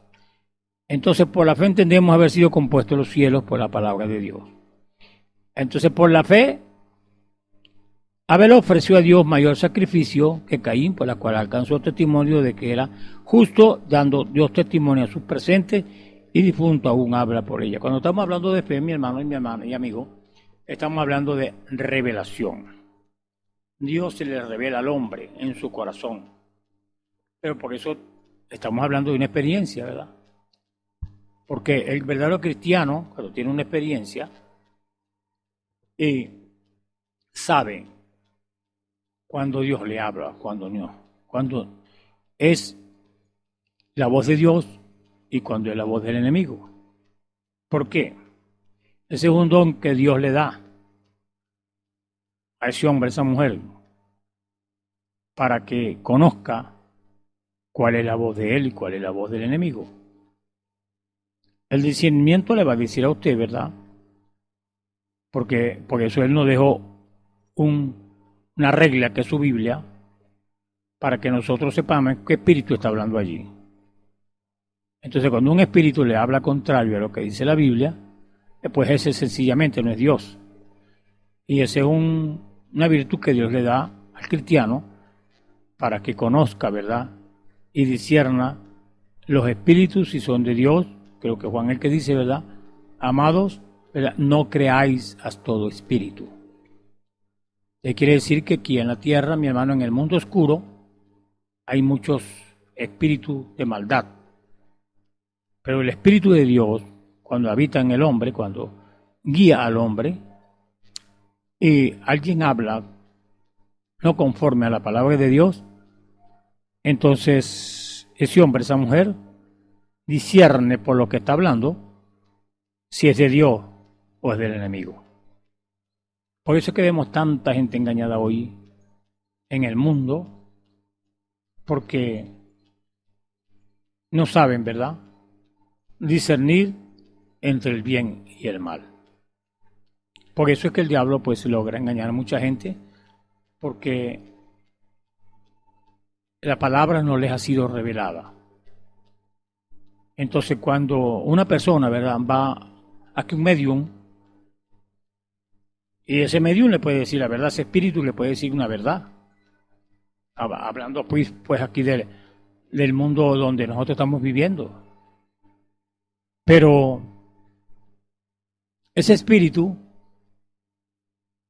Entonces, por la fe entendemos haber sido compuestos los cielos por la palabra de Dios. Entonces, por la fe, Abel ofreció a Dios mayor sacrificio que Caín, por la cual alcanzó testimonio de que era justo, dando Dios testimonio a sus presentes, y difunto aún habla por ella. Cuando estamos hablando de fe, mi hermano y mi hermana y amigo, estamos hablando de revelación. Dios se le revela al hombre en su corazón. Pero por eso estamos hablando de una experiencia, ¿verdad? Porque el verdadero cristiano, cuando tiene una experiencia, sabe cuando Dios le habla, cuando no. Cuando es la voz de Dios y cuando es la voz del enemigo. ¿Por qué? Ese es un don que Dios le da a ese hombre, a esa mujer, para que conozca cuál es la voz de él y cuál es la voz del enemigo. El discernimiento le va a decir a usted, ¿verdad? Porque por eso él nos dejó una regla que es su Biblia, para que nosotros sepamos qué espíritu está hablando allí. Entonces, cuando un espíritu le habla contrario a lo que dice la Biblia, pues ese sencillamente no es Dios. Y esa es una virtud que Dios le da al cristiano para que conozca, ¿verdad? Y discierna los espíritus si son de Dios. Creo que Juan el que dice, ¿verdad? Amados, ¿verdad? No creáis a todo espíritu. Quiere decir que aquí en la tierra, mi hermano, en el mundo oscuro, hay muchos espíritus de maldad. Pero el Espíritu de Dios, cuando habita en el hombre, cuando guía al hombre, y alguien habla no conforme a la palabra de Dios, entonces ese hombre, esa mujer, discierne por lo que está hablando si es de Dios o es del enemigo. Por eso es que vemos tanta gente engañada hoy en el mundo, porque no saben, ¿verdad?, discernir entre el bien y el mal. Por eso es que el diablo pues logra engañar a mucha gente, porque la palabra no les ha sido revelada. Entonces cuando una persona, ¿verdad?, va a que un medium, y ese medium le puede decir la verdad, ese espíritu le puede decir una verdad, hablando pues aquí del mundo donde nosotros estamos viviendo. Pero ese espíritu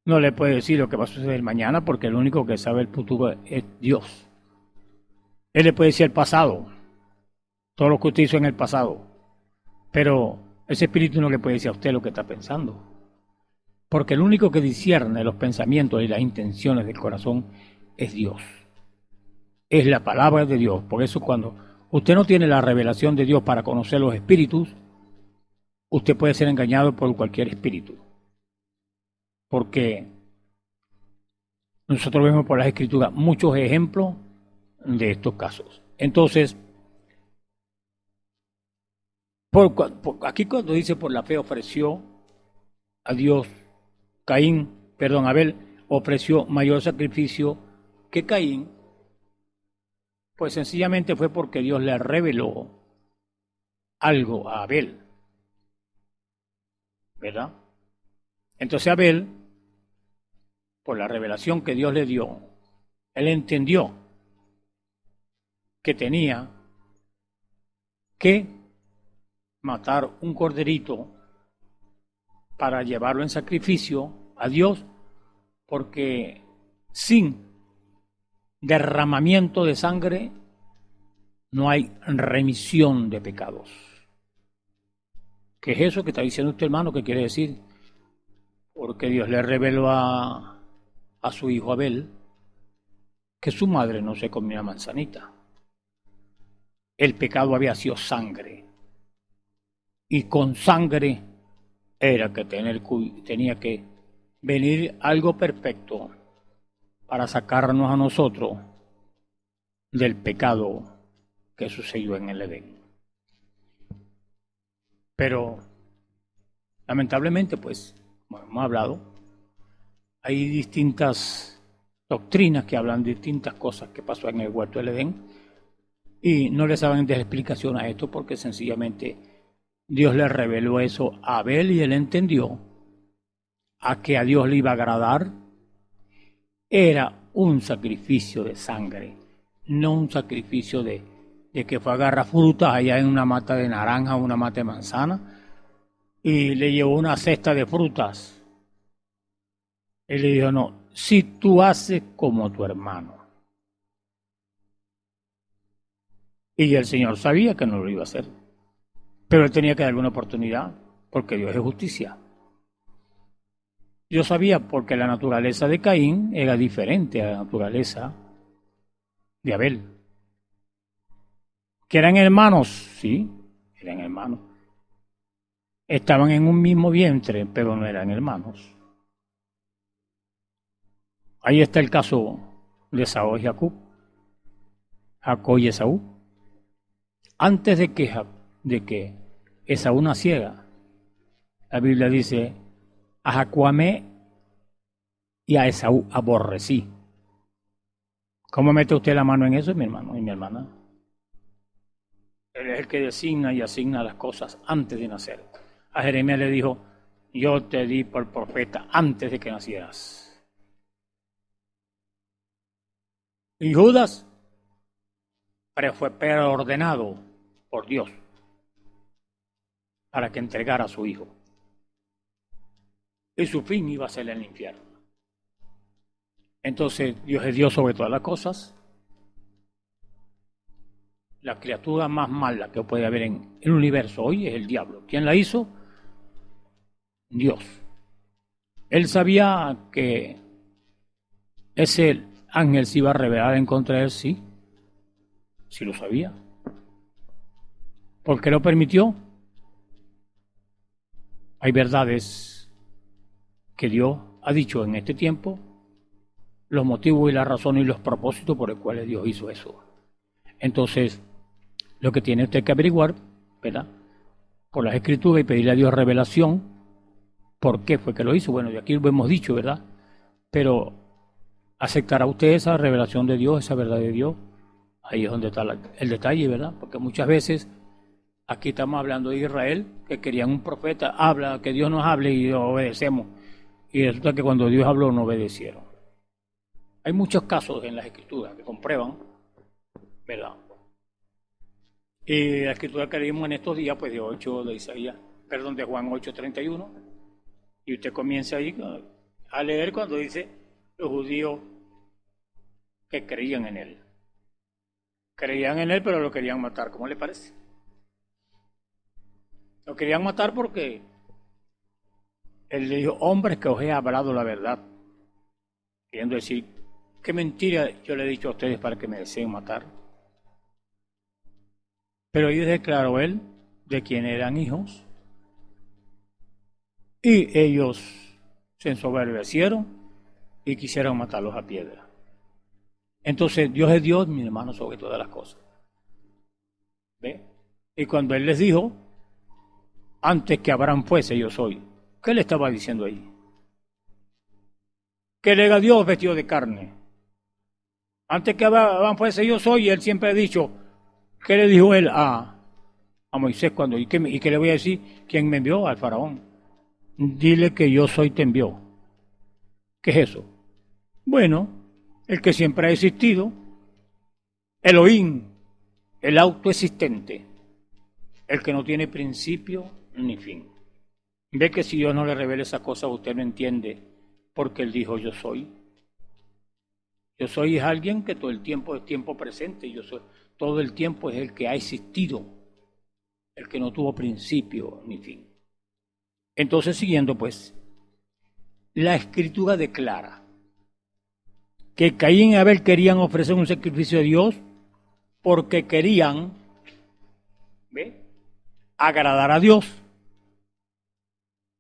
no le puede decir lo que va a suceder mañana, porque el único que sabe el futuro es Dios. Él le puede decir el pasado, todo lo que usted hizo en el pasado, pero ese espíritu no le puede decir a usted lo que está pensando, porque el único que discierne los pensamientos y las intenciones del corazón es Dios. Es la palabra de Dios. Por eso cuando usted no tiene la revelación de Dios para conocer los espíritus, usted puede ser engañado por cualquier espíritu. Porque nosotros vemos por las Escrituras muchos ejemplos de estos casos. Entonces, aquí cuando dice por la fe ofreció a Dios, Abel ofreció mayor sacrificio que Caín, pues sencillamente fue porque Dios le reveló algo a Abel, ¿verdad? Entonces Abel, por la revelación que Dios le dio, él entendió que tenía que matar un corderito para llevarlo en sacrificio a Dios, porque sin derramamiento de sangre no hay remisión de pecados. ¿Qué es eso que está diciendo usted, hermano? ¿Qué quiere decir? Porque Dios le reveló a su hijo Abel que su madre no se comió una manzanita. El pecado había sido sangre, y con sangre era que tenía que venir algo perfecto para sacarnos a nosotros del pecado que sucedió en el Edén. Pero lamentablemente, pues, como hemos hablado, hay distintas doctrinas que hablan de distintas cosas que pasó en el huerto del Edén, y no le saben dar explicación a esto, porque sencillamente Dios le reveló eso a Abel y él entendió a que a Dios le iba a agradar era un sacrificio de sangre, no un sacrificio de que fue a agarrar frutas allá en una mata de naranja o una mata de manzana y le llevó una cesta de frutas. Él le dijo, no, si tú haces como tu hermano. Y el Señor sabía que no lo iba a hacer, pero él tenía que darle una oportunidad, porque Dios es justicia. Dios sabía porque la naturaleza de Caín era diferente a la naturaleza de Abel. ¿Que eran hermanos? Sí, eran hermanos. Estaban en un mismo vientre, pero no eran hermanos. Ahí está el caso de Esaú y Jacob. Jacob y Esaú. Antes de que Esaú naciera, la Biblia dice, a Jacob amé y a Esaú aborrecí. ¿Cómo mete usted la mano en eso, mi hermano y mi hermana? Él es el que designa y asigna las cosas antes de nacer. A Jeremías le dijo, yo te di por profeta antes de que nacieras. Y Judas fue preordenado por Dios para que entregara a su hijo. Y su fin iba a ser el infierno. Entonces Dios es Dios sobre todas las cosas. La criatura más mala que puede haber en el universo hoy es el diablo. ¿Quién la hizo? Dios. Él sabía que ese ángel se iba a rebelar en contra de él, sí. Sí lo sabía. ¿Por qué lo permitió? Hay verdades que Dios ha dicho en este tiempo, los motivos y las razones y los propósitos por los cuales Dios hizo eso. Entonces, lo que tiene usted que averiguar, ¿verdad?, por las escrituras y pedirle a Dios revelación, ¿por qué fue que lo hizo? Bueno, de aquí lo hemos dicho, ¿verdad? Pero ¿aceptará usted esa revelación de Dios, esa verdad de Dios? Ahí es donde está el detalle, ¿verdad? Porque muchas veces aquí estamos hablando de Israel, que querían un profeta, habla, que Dios nos hable y obedecemos. Y resulta que cuando Dios habló no obedecieron. Hay muchos casos en las escrituras que comprueban, ¿verdad? Y la escritura que leímos en estos días, pues de Juan 8:31, y usted comienza ahí a leer cuando dice los judíos que creían en él. Creían en él, pero lo querían matar. ¿Cómo le parece? Lo querían matar porque él le dijo, hombres que os he hablado la verdad. Queriendo decir, qué mentira yo le he dicho a ustedes para que me deseen matar. Pero ahí declaró él de quién eran hijos. Y ellos se ensoberbecieron y quisieron matarlos a piedra. Entonces Dios es Dios, mi hermano, sobre todas las cosas. ¿Ve? Y cuando él les dijo, antes que Abraham fuese, yo soy. ¿Qué le estaba diciendo ahí? Que le era Dios vestido de carne. Antes que Abraham fuese, yo soy, y él siempre ha dicho, ¿qué le dijo él a Moisés cuando? ¿Y qué le voy a decir? ¿Quién me envió? Al faraón. Dile que yo soy te envió. ¿Qué es eso? Bueno, el que siempre ha existido, Elohim, el autoexistente, el que no tiene principio ni fin. Ve que si Dios no le revela esa cosa, usted no entiende porque él dijo yo soy. Yo soy es alguien que todo el tiempo es tiempo presente. Yo soy, todo el tiempo es el que ha existido, el que no tuvo principio ni fin. Entonces, siguiendo pues, la escritura declara que Caín y Abel querían ofrecer un sacrificio a Dios porque querían, ¿ve?, agradar a Dios.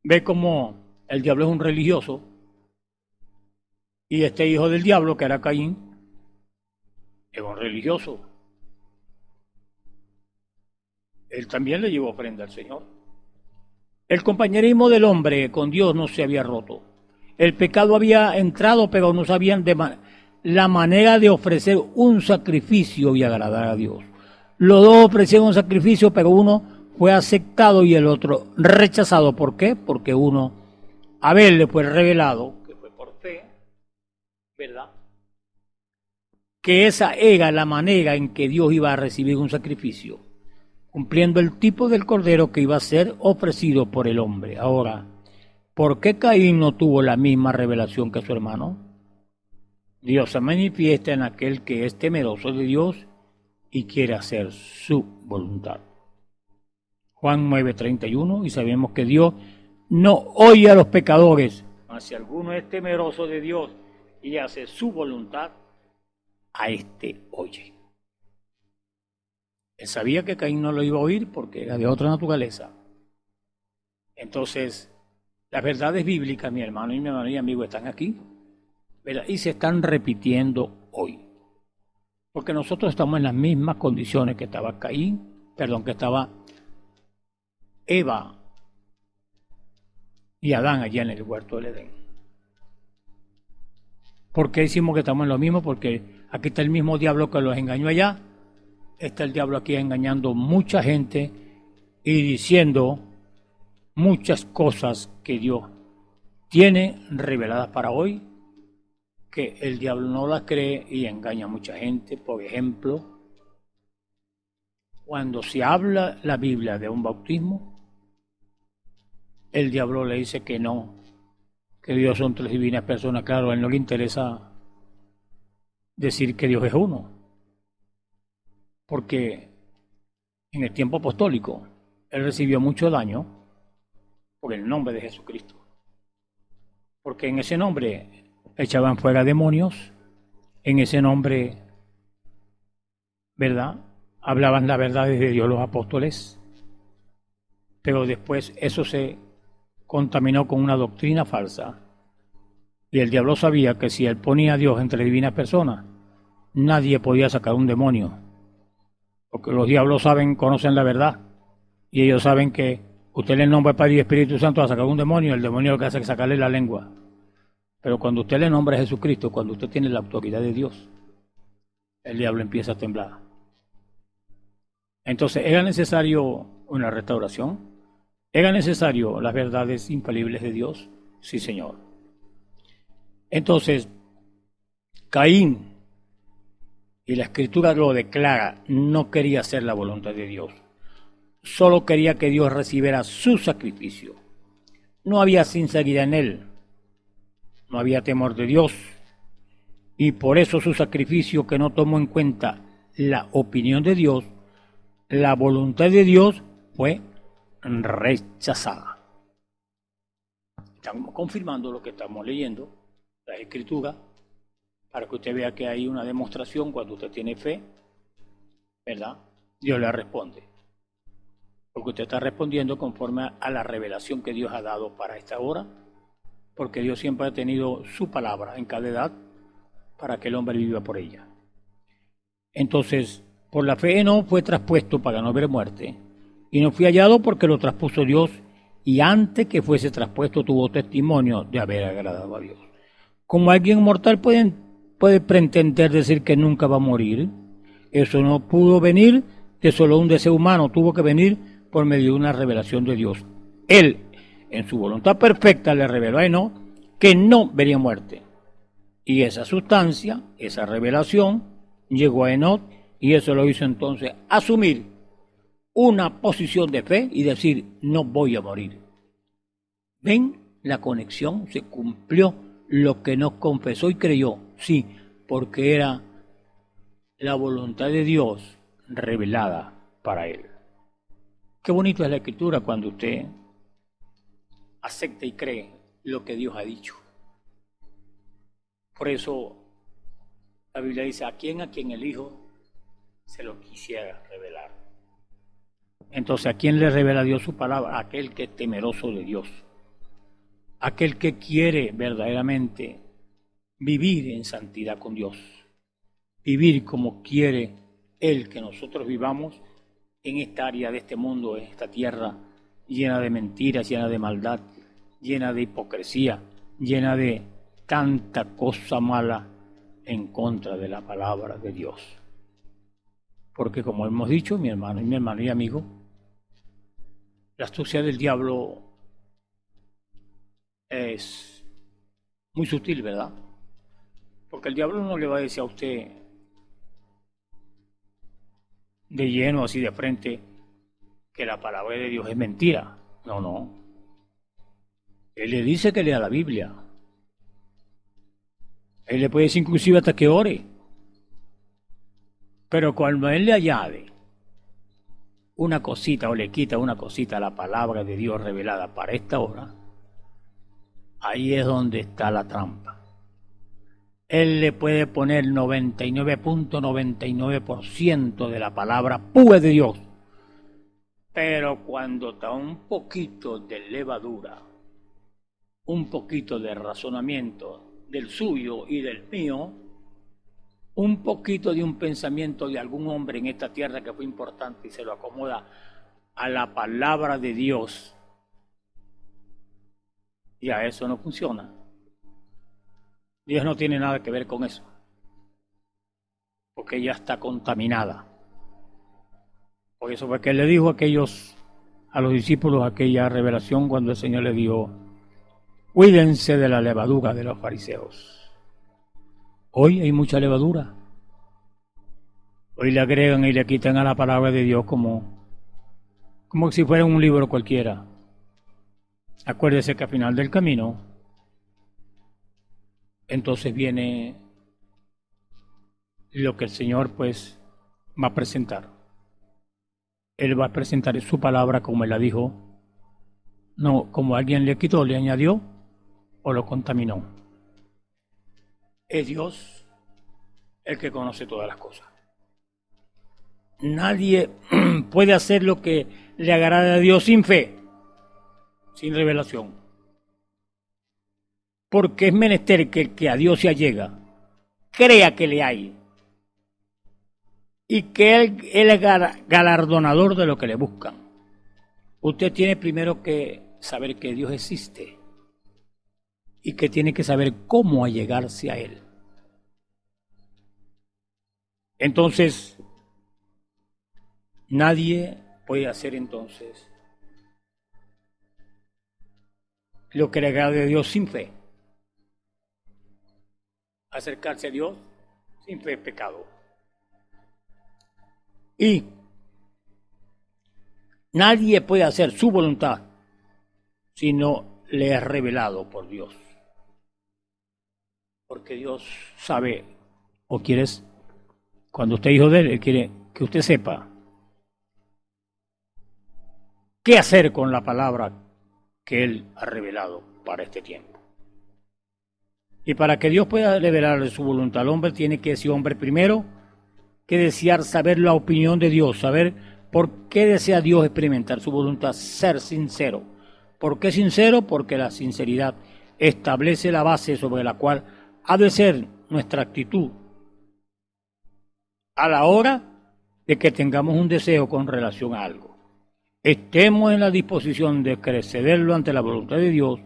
Ve cómo el diablo es un religioso y este hijo del diablo, que era Caín, es un religioso. Él también le llevó ofrenda al Señor. El compañerismo del hombre con Dios no se había roto. El pecado había entrado, pero no sabían la manera de ofrecer un sacrificio y agradar a Dios. Los dos ofrecieron un sacrificio, pero uno fue aceptado y el otro rechazado. ¿Por qué? Porque uno, Abel, le fue revelado, que fue por fe, ¿verdad?, que esa era la manera en que Dios iba a recibir un sacrificio, cumpliendo el tipo del cordero que iba a ser ofrecido por el hombre. Ahora, ¿por qué Caín no tuvo la misma revelación que su hermano? Dios se manifiesta en aquel que es temeroso de Dios y quiere hacer su voluntad. Juan 9:31, y sabemos que Dios no oye a los pecadores, Mas si alguno es temeroso de Dios y hace su voluntad, a este oye. Él sabía que Caín no lo iba a oír porque era de otra naturaleza. Entonces, las verdades bíblicas, mi hermano y mi amigo, están aquí, ¿verdad? Y se están repitiendo hoy. Porque nosotros estamos en las mismas condiciones que estaba que estaba Eva y Adán allá en el huerto del Edén. ¿Por qué decimos que estamos en lo mismo? Porque aquí está el mismo diablo que los engañó allá. Está el diablo aquí engañando mucha gente y diciendo muchas cosas que Dios tiene reveladas para hoy, que el diablo no las cree y engaña a mucha gente. Por ejemplo, cuando se habla la Biblia de un bautismo, el diablo le dice que no, que Dios son tres divinas personas. Claro, a él no le interesa decir que Dios es uno, porque en el tiempo apostólico él recibió mucho daño por el nombre de Jesucristo, porque en ese nombre echaban fuera demonios, en ese nombre, ¿verdad?, hablaban las verdades de Dios los apóstoles, pero después eso se contaminó con una doctrina falsa. Y el diablo sabía que si él ponía a Dios entre divinas personas, nadie podía sacar un demonio. Porque los diablos conocen la verdad. Y ellos saben que usted le nombra Padre y Espíritu Santo a sacar un demonio, el demonio lo que hace es sacarle la lengua. Pero cuando usted le nombra a Jesucristo, cuando usted tiene la autoridad de Dios, el diablo empieza a temblar. Entonces, ¿era necesario una restauración? ¿Era necesario las verdades infalibles de Dios? Sí, Señor. Entonces, Caín, y la Escritura lo declara, no quería hacer la voluntad de Dios. Solo quería que Dios recibiera su sacrificio. No había sinceridad en él. No había temor de Dios. Y por eso su sacrificio, que no tomó en cuenta la opinión de Dios, la voluntad de Dios, fue rechazada. Estamos confirmando lo que estamos leyendo, la Escritura, para que usted vea que hay una demostración cuando usted tiene fe, ¿verdad? Dios le responde. Porque usted está respondiendo conforme a la revelación que Dios ha dado para esta hora, porque Dios siempre ha tenido su palabra en cada edad para que el hombre viva por ella. Entonces, por la fe no fue traspuesto para no ver muerte, y no fue hallado porque lo traspuso Dios, y antes que fuese traspuesto tuvo testimonio de haber agradado a Dios. Como alguien mortal puede pretender decir que nunca va a morir, eso no pudo venir de solo un deseo humano, tuvo que venir por medio de una revelación de Dios. Él, en su voluntad perfecta, le reveló a Enoc que no vería muerte. Y esa sustancia, esa revelación, llegó a Enoc, y eso lo hizo entonces asumir una posición de fe y decir, no voy a morir. ¿Ven? La conexión, se cumplió lo que nos confesó y creyó. Sí, porque era la voluntad de Dios revelada para él. Qué bonito es la Escritura cuando usted acepta y cree lo que Dios ha dicho. Por eso la Biblia dice, a quien el Hijo se lo quisiera revelar. Entonces, ¿a quién le revela Dios su palabra? A aquel que es temeroso de Dios. Aquel que quiere verdaderamente vivir en santidad con Dios. Vivir como quiere Él que nosotros vivamos en esta área de este mundo, en esta tierra llena de mentiras, llena de maldad, llena de hipocresía, llena de tanta cosa mala en contra de la palabra de Dios. Porque como hemos dicho, mi hermano y amigo, la astucia del diablo es muy sutil, ¿verdad? Porque el diablo no le va a decir a usted de lleno, así de frente, que la palabra de Dios es mentira. No, no. Él le dice que lea la Biblia. Él le puede decir inclusive hasta que ore. Pero cuando él le añade una cosita o le quita una cosita a la palabra de Dios revelada para esta hora, Ahí es donde está la trampa. Él le puede poner 99.99% de la palabra pura de Dios. Pero cuando está un poquito de levadura, un poquito de razonamiento del suyo y del mío, un poquito de un pensamiento de algún hombre en esta tierra que fue importante y se lo acomoda a la palabra de Dios, ya eso no funciona. Dios no tiene nada que ver con eso, porque ya está contaminada. Por eso fue que él le dijo a los discípulos aquella revelación cuando el Señor le dijo: cuídense de la levadura de los fariseos. Hoy hay mucha levadura. Hoy le agregan y le quitan a la palabra de Dios como si fuera un libro cualquiera. Acuérdese que al final del camino, entonces viene lo que el Señor pues va a presentar. Él va a presentar su palabra como Él la dijo, no como alguien le quitó, le añadió o lo contaminó. Es Dios el que conoce todas las cosas. Nadie puede hacer lo que le agrade a Dios sin fe, sin revelación. Porque es menester que el que a Dios se allega crea que le hay y que Él es galardonador de lo que le buscan. Usted tiene primero que saber que Dios existe y que tiene que saber cómo allegarse a Él. Entonces, nadie puede hacer entonces lo que le agrade a Dios sin fe. Acercarse a Dios sin fe es pecado. Y nadie puede hacer su voluntad si no le es revelado por Dios. Porque Dios sabe, o quieres, cuando usted es hijo de Él quiere que usted sepa qué hacer con la palabra que Él ha revelado para este tiempo. Y para que Dios pueda revelarle su voluntad al hombre, tiene que ese hombre primero que desear saber la opinión de Dios, saber por qué desea Dios experimentar su voluntad, ser sincero. ¿Por qué sincero? Porque la sinceridad establece la base sobre la cual ha de ser nuestra actitud a la hora de que tengamos un deseo con relación a algo. Estemos en la disposición de cederlo ante la voluntad de Dios.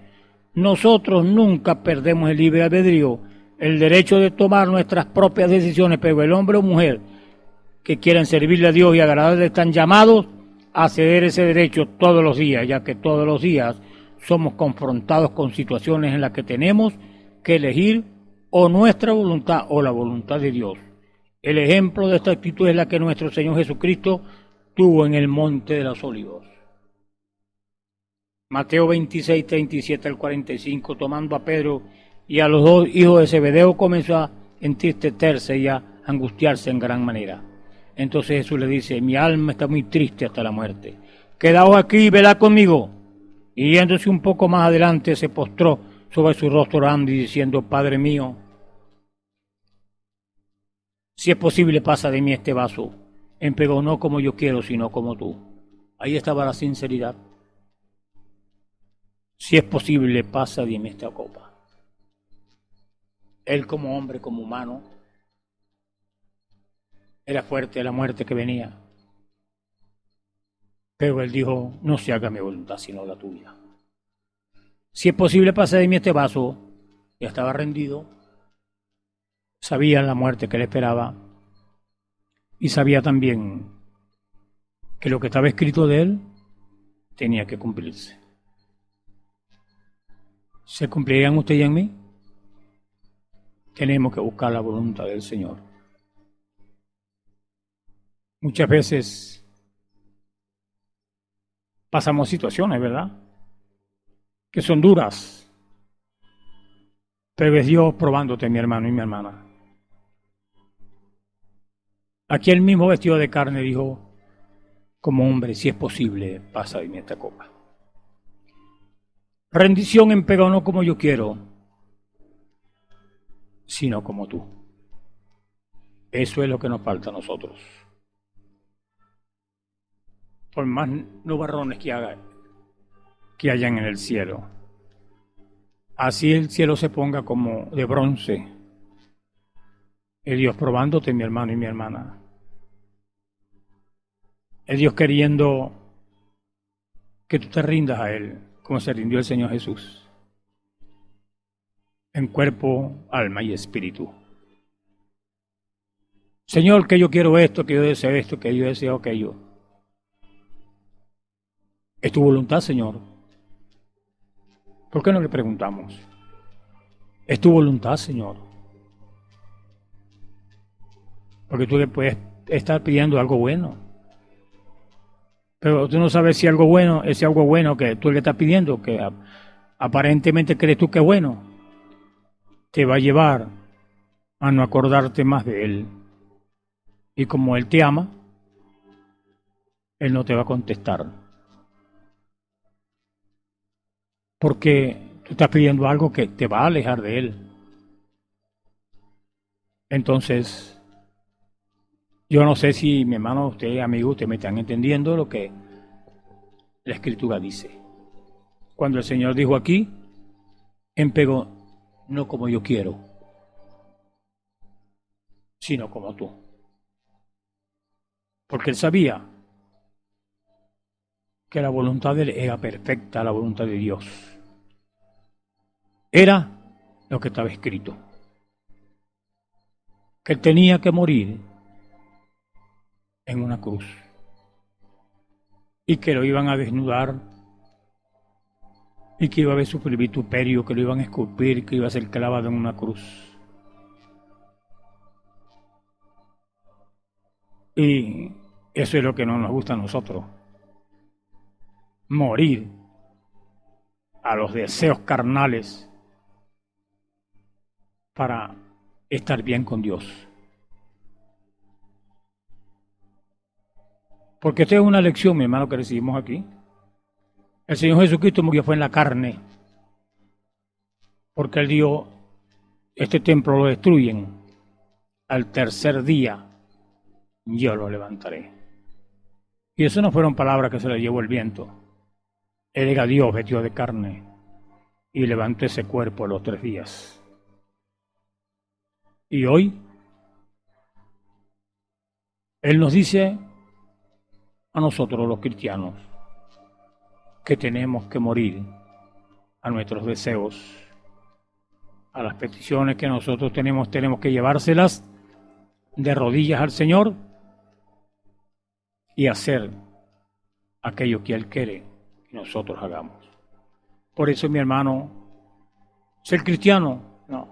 Nosotros nunca perdemos el libre albedrío, el derecho de tomar nuestras propias decisiones, pero el hombre o mujer que quieran servirle a Dios y agradarle están llamados a ceder ese derecho todos los días, ya que todos los días somos confrontados con situaciones en las que tenemos que elegir o nuestra voluntad o la voluntad de Dios. El ejemplo de esta actitud es la que nuestro Señor Jesucristo tuvo en el Monte de los Olivos. Mateo 26, 37 al 45, tomando a Pedro y a los dos hijos de Zebedeo, comenzó a entristecerse y a angustiarse en gran manera. Entonces Jesús le dice: mi alma está muy triste hasta la muerte. Quedaos aquí y velad conmigo. Y yéndose un poco más adelante, se postró sobre su rostro orando y diciendo: Padre mío, si es posible, pasa de mí este vaso, pero no como yo quiero, sino como tú. Ahí estaba la sinceridad. Si es posible, pasa de mí esta copa. Él como hombre, como humano, era fuerte de la muerte que venía. Pero él dijo: no se haga mi voluntad, sino la tuya. Si es posible, pasa de mí este vaso. Ya estaba rendido. Sabía la muerte que le esperaba. Y sabía también que lo que estaba escrito de él tenía que cumplirse. ¿Se cumplirá en usted y en mí? Tenemos que buscar la voluntad del Señor. Muchas veces pasamos situaciones, ¿verdad?, que son duras. Pero es Dios probándote, mi hermano y mi hermana. Aquí el mismo vestido de carne dijo: como hombre, si es posible, pasa de mí esta copa. Rendición, empero no como yo quiero, sino como tú. Eso es lo que nos falta a nosotros. Por más nubarrones que hayan en el cielo, así el cielo se ponga como de bronce, es Dios probándote, mi hermano y mi hermana. Es Dios queriendo que tú te rindas a Él, como se rindió el Señor Jesús, en cuerpo, alma y espíritu. Señor, que yo quiero esto, que yo deseo esto, que yo deseo aquello. Es tu voluntad, Señor. ¿Por qué no le preguntamos? Es tu voluntad, Señor. Porque tú le puedes estar pidiendo algo bueno. Pero tú no sabes si algo bueno, ese algo bueno que tú le estás pidiendo, que aparentemente crees tú que es bueno, te va a llevar a no acordarte más de Él. Y como Él te ama, Él no te va a contestar. Porque tú estás pidiendo algo que te va a alejar de Él. Entonces, yo no sé si mi hermano, usted, amigo, usted me están entendiendo lo que la Escritura dice. Cuando el Señor dijo aquí, empero no como yo quiero, sino como tú. Porque Él sabía que la voluntad de Él era perfecta, la voluntad de Dios. Era lo que estaba escrito. Que Él tenía que morir en una cruz. Y que lo iban a desnudar. Y que iba a haber sufrir vituperio, que lo iban a esculpir, que iba a ser clavado en una cruz. Y eso es lo que no nos gusta a nosotros. Morir a los deseos carnales para estar bien con Dios. Porque esta es una lección, mi hermano, que recibimos aquí. El Señor Jesucristo murió fue en la carne, porque Él dijo, este templo lo destruyen, al tercer día yo lo levantaré. Y eso no fueron palabras que se le llevó el viento. Él era Dios vestido de carne y levantó ese cuerpo a los 3 días. Y hoy Él nos dice a nosotros los cristianos que tenemos que morir a nuestros deseos, a las peticiones que nosotros tenemos que llevárselas de rodillas al Señor y hacer aquello que Él quiere que nosotros hagamos. Por eso, mi hermano, ser cristiano, no.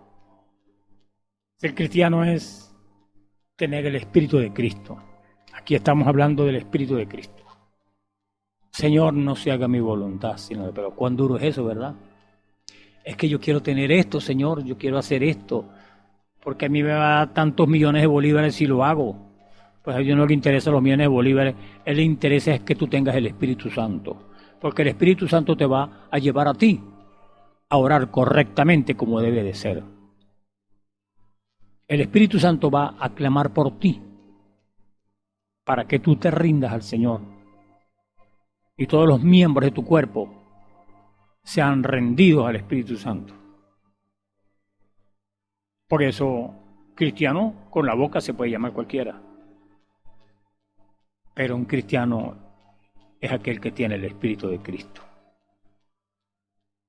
Ser cristiano es tener el Espíritu de Cristo. Aquí estamos hablando del Espíritu de Cristo. Señor, no se haga mi voluntad, sino, pero cuán duro es eso, ¿verdad? Es que yo quiero tener esto, Señor, yo quiero hacer esto, porque a mí me va a dar tantos millones de bolívares si lo hago. Pues a Dios no le interesa los millones de bolívares, a Él le interesa es que tú tengas el Espíritu Santo, porque el Espíritu Santo te va a llevar a ti a orar correctamente como debe de ser. El Espíritu Santo va a clamar por ti para que tú te rindas al Señor y todos los miembros de tu cuerpo sean rendidos al Espíritu Santo. Por eso, cristiano con la boca se puede llamar cualquiera, pero un cristiano es aquel que tiene el Espíritu de Cristo.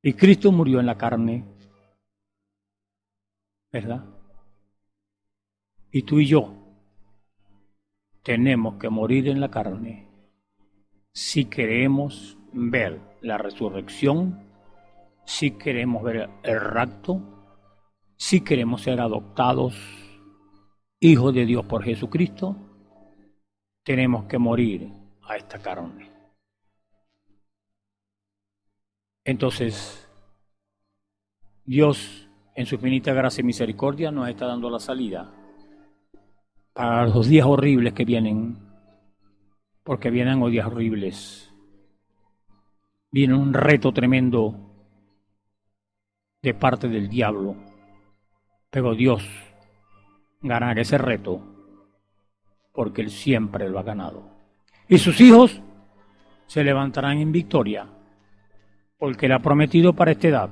Y Cristo murió en la carne, ¿verdad? Y tú y yo tenemos que morir en la carne si queremos ver la resurrección, si queremos ver el rapto, si queremos ser adoptados hijos de Dios por Jesucristo, tenemos que morir a esta carne. Entonces, Dios, en su infinita gracia y misericordia, nos está dando la salida para los días horribles que vienen, porque vienen días horribles. Viene un reto tremendo de parte del diablo. Pero Dios ganará ese reto porque Él siempre lo ha ganado. Y sus hijos se levantarán en victoria porque Él ha prometido para esta edad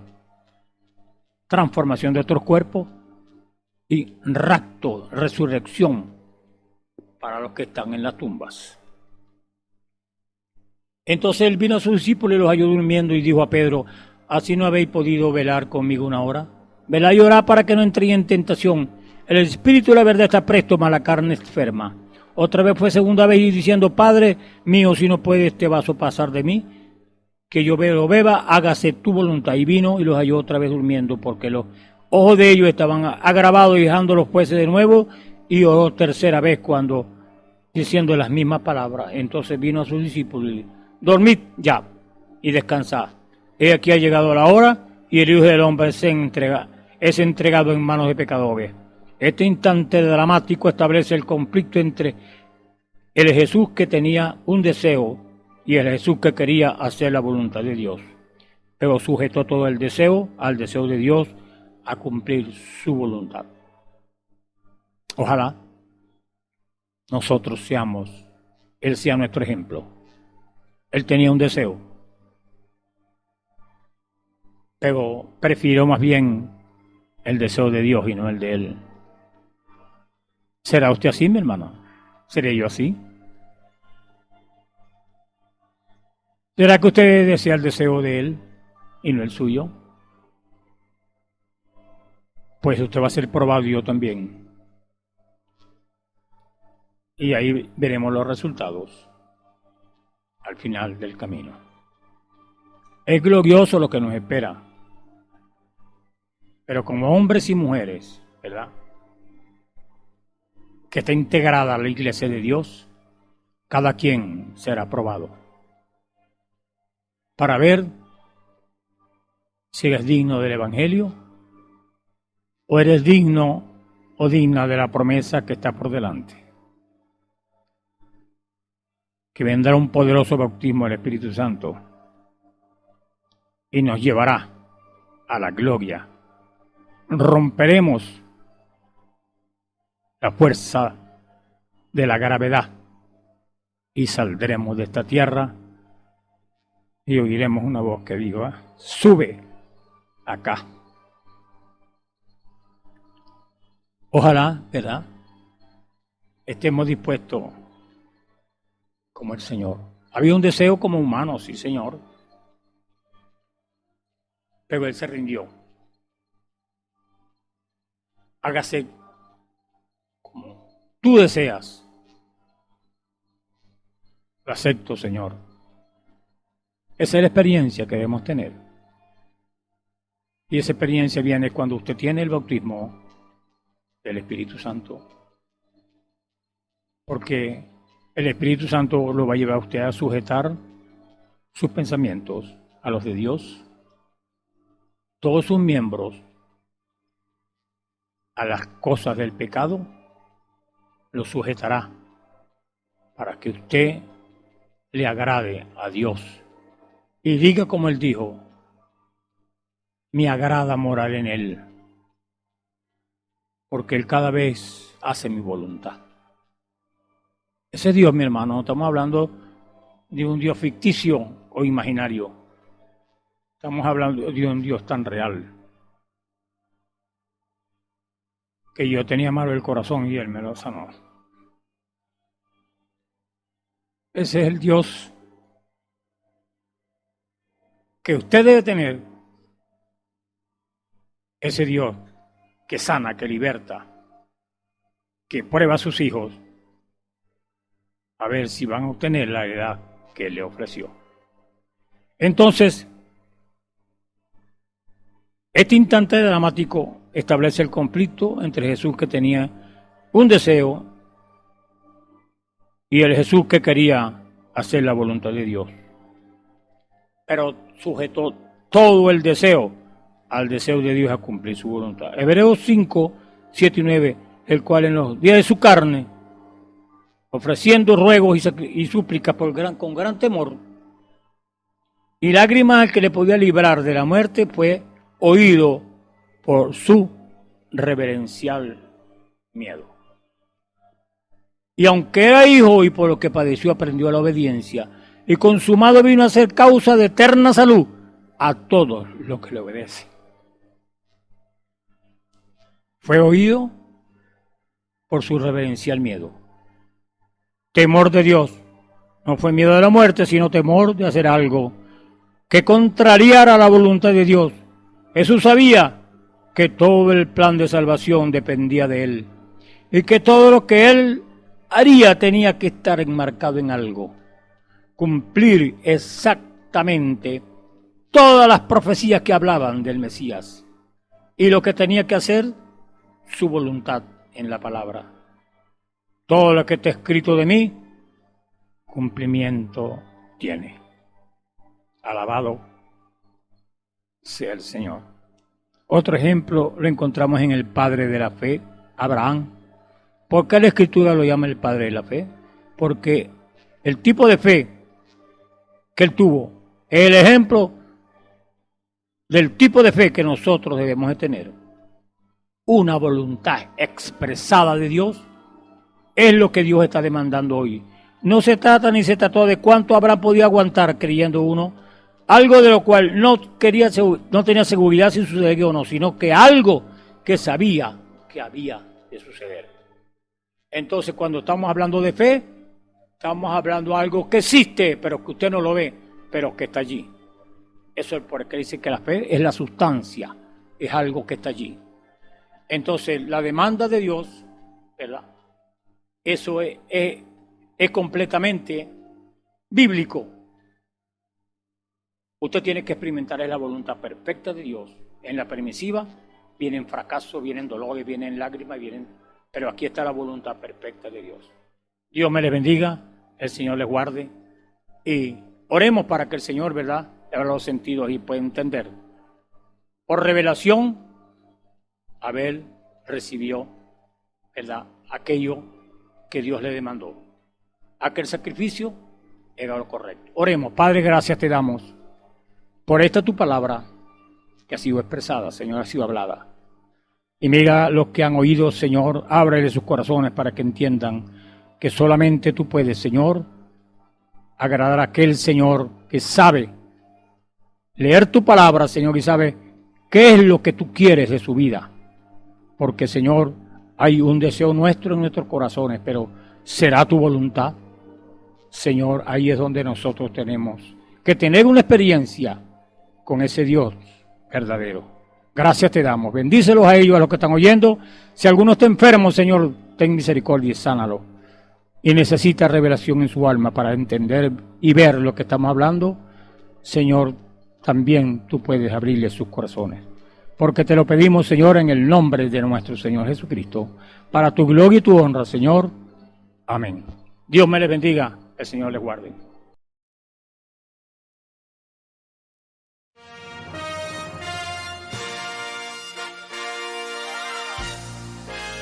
transformación de otros cuerpos y rapto, resurrección para los que están en las tumbas. Entonces Él vino a sus discípulos y los halló durmiendo y dijo a Pedro: ¿así no habéis podido velar conmigo una hora? Velad y orad para que no entréis en tentación. El espíritu de la verdad está presto, mas la carne es enferma. Otra vez fue segunda vez y diciendo: Padre mío, si no puede este vaso pasar de mí, que yo lo beba, hágase tu voluntad. Y vino y los halló otra vez durmiendo, porque los ojos de ellos estaban agravados, y dejándolos pues de nuevo, y oró tercera vez, cuando diciendo las mismas palabras. Entonces vino a sus discípulos y dijo: dormid ya y descansad. He aquí ha llegado la hora, y el Hijo del Hombre es entregado en manos de pecadores. Este instante dramático establece el conflicto entre el Jesús que tenía un deseo y el Jesús que quería hacer la voluntad de Dios, pero sujetó todo el deseo al deseo de Dios a cumplir su voluntad. Ojalá nosotros Él sea nuestro ejemplo. Él tenía un deseo, pero prefirió más bien el deseo de Dios y no el de Él. ¿Será usted así, mi hermano? ¿Seré yo así? ¿Será que usted desea el deseo de Él y no el suyo? Pues usted va a ser probado y yo también. Y ahí veremos los resultados al final del camino. Es glorioso lo que nos espera. Pero como hombres y mujeres, ¿verdad?, que está integrada a la iglesia de Dios, cada quien será probado para ver si eres digno del Evangelio o eres digno o digna de la promesa que está por delante. Que vendrá un poderoso bautismo del Espíritu Santo y nos llevará a la gloria. Romperemos la fuerza de la gravedad y saldremos de esta tierra y oiremos una voz que diga: sube acá. Ojalá, ¿verdad?, estemos dispuestos como el Señor. Había un deseo como humano, sí, Señor, pero Él se rindió. Hágase como tú deseas. Lo acepto, Señor. Esa es la experiencia que debemos tener. Y esa experiencia viene cuando usted tiene el bautismo del Espíritu Santo. Porque el Espíritu Santo lo va a llevar a usted a sujetar sus pensamientos a los de Dios, todos sus miembros a las cosas del pecado, lo sujetará para que usted le agrade a Dios y diga como Él dijo: me agrada morar en Él, porque Él cada vez hace mi voluntad. Ese Dios, mi hermano, no estamos hablando de un Dios ficticio o imaginario, estamos hablando de un Dios tan real, que yo tenía malo el corazón y Él me lo sanó. Ese es el Dios que usted debe tener. Ese Dios que sana, que liberta, que prueba a sus hijos a ver si van a obtener la edad que Él le ofreció. Entonces, este instante dramático establece el conflicto entre Jesús, que tenía un deseo, y el Jesús que quería hacer la voluntad de Dios, pero sujetó todo el deseo al deseo de Dios a cumplir su voluntad. Hebreos 5, 7 y 9, el cual en los días de su carne, ofreciendo ruegos y súplicas con gran temor y lágrimas al que le podía librar de la muerte, fue oído por su reverencial miedo. Y aunque era hijo y por lo que padeció aprendió la obediencia, y consumado vino a ser causa de eterna salud a todos los que le obedecen. Fue oído por su reverencial miedo. Temor de Dios. No fue miedo de la muerte, sino temor de hacer algo que contrariara la voluntad de Dios. Jesús sabía que todo el plan de salvación dependía de él y que todo lo que él haría tenía que estar enmarcado en algo. Cumplir exactamente todas las profecías que hablaban del Mesías. Y lo que tenía que hacer, su voluntad en la palabra. Todo lo que está escrito de mí, cumplimiento tiene. Alabado sea el Señor. Otro ejemplo lo encontramos en el padre de la fe, Abraham. ¿Por qué la Escritura lo llama el padre de la fe? Porque el tipo de fe que él tuvo es el ejemplo del tipo de fe que nosotros debemos de tener. Una voluntad expresada de Dios es lo que Dios está demandando hoy. No se trata ni se trató de cuánto Abraham podía aguantar creyendo uno, algo de lo cual no tenía seguridad si sucedía o no, sino que algo que sabía que había de suceder. Entonces, cuando estamos hablando de fe, estamos hablando de algo que existe, pero que usted no lo ve, pero que está allí. Eso es porque dice que la fe es la sustancia, es algo que está allí. Entonces, la demanda de Dios, ¿verdad? Eso es completamente bíblico. Usted tiene que experimentar la voluntad perfecta de Dios. En la permisiva vienen fracasos, vienen dolores, vienen lágrimas, pero aquí está la voluntad perfecta de Dios. Dios me les bendiga, el Señor les guarde y oremos para que el Señor, ¿verdad?, le abra los sentidos y pueda entender. Por revelación, Abel recibió, ¿verdad?, aquello que Dios le demandó. Aquel sacrificio era lo correcto. Oremos. Padre, gracias te damos por esta tu palabra que ha sido expresada, Señor, ha sido hablada. Y mira los que han oído, Señor, ábrele sus corazones para que entiendan que solamente tú puedes, Señor, agradar a aquel Señor que sabe leer tu palabra, Señor, y sabe qué es lo que tú quieres de su vida. Porque, Señor, hay un deseo nuestro en nuestros corazones, pero ¿será tu voluntad? Señor, ahí es donde nosotros tenemos que tener una experiencia con ese Dios verdadero. Gracias te damos. Bendícelos a ellos, a los que están oyendo. Si alguno está enfermo, Señor, ten misericordia y sánalo. Y necesita revelación en su alma para entender y ver lo que estamos hablando, Señor, también tú puedes abrirle sus corazones. Porque te lo pedimos, Señor, en el nombre de nuestro Señor Jesucristo, para tu gloria y tu honra, Señor. Amén. Dios me les bendiga, el Señor les guarde.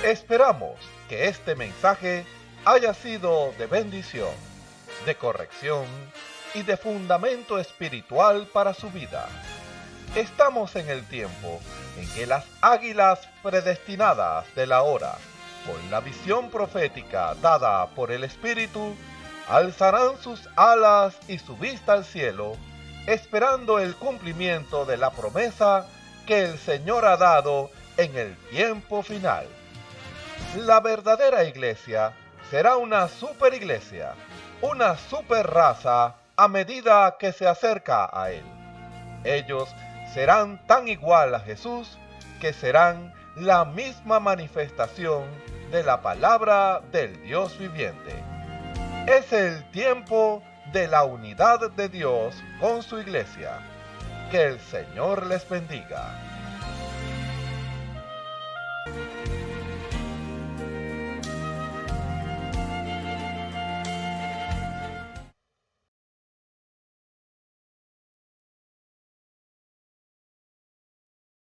Esperamos que este mensaje haya sido de bendición, de corrección y de fundamento espiritual para su vida. Estamos en el tiempo en que las águilas predestinadas de la hora, con la visión profética dada por el Espíritu, alzarán sus alas y su vista al cielo, esperando el cumplimiento de la promesa que el Señor ha dado en el tiempo final. La verdadera iglesia será una superiglesia, una superraza a medida que se acerca a Él. Ellos serán tan igual a Jesús que serán la misma manifestación de la palabra del Dios viviente. Es el tiempo de la unidad de Dios con su iglesia. Que el Señor les bendiga.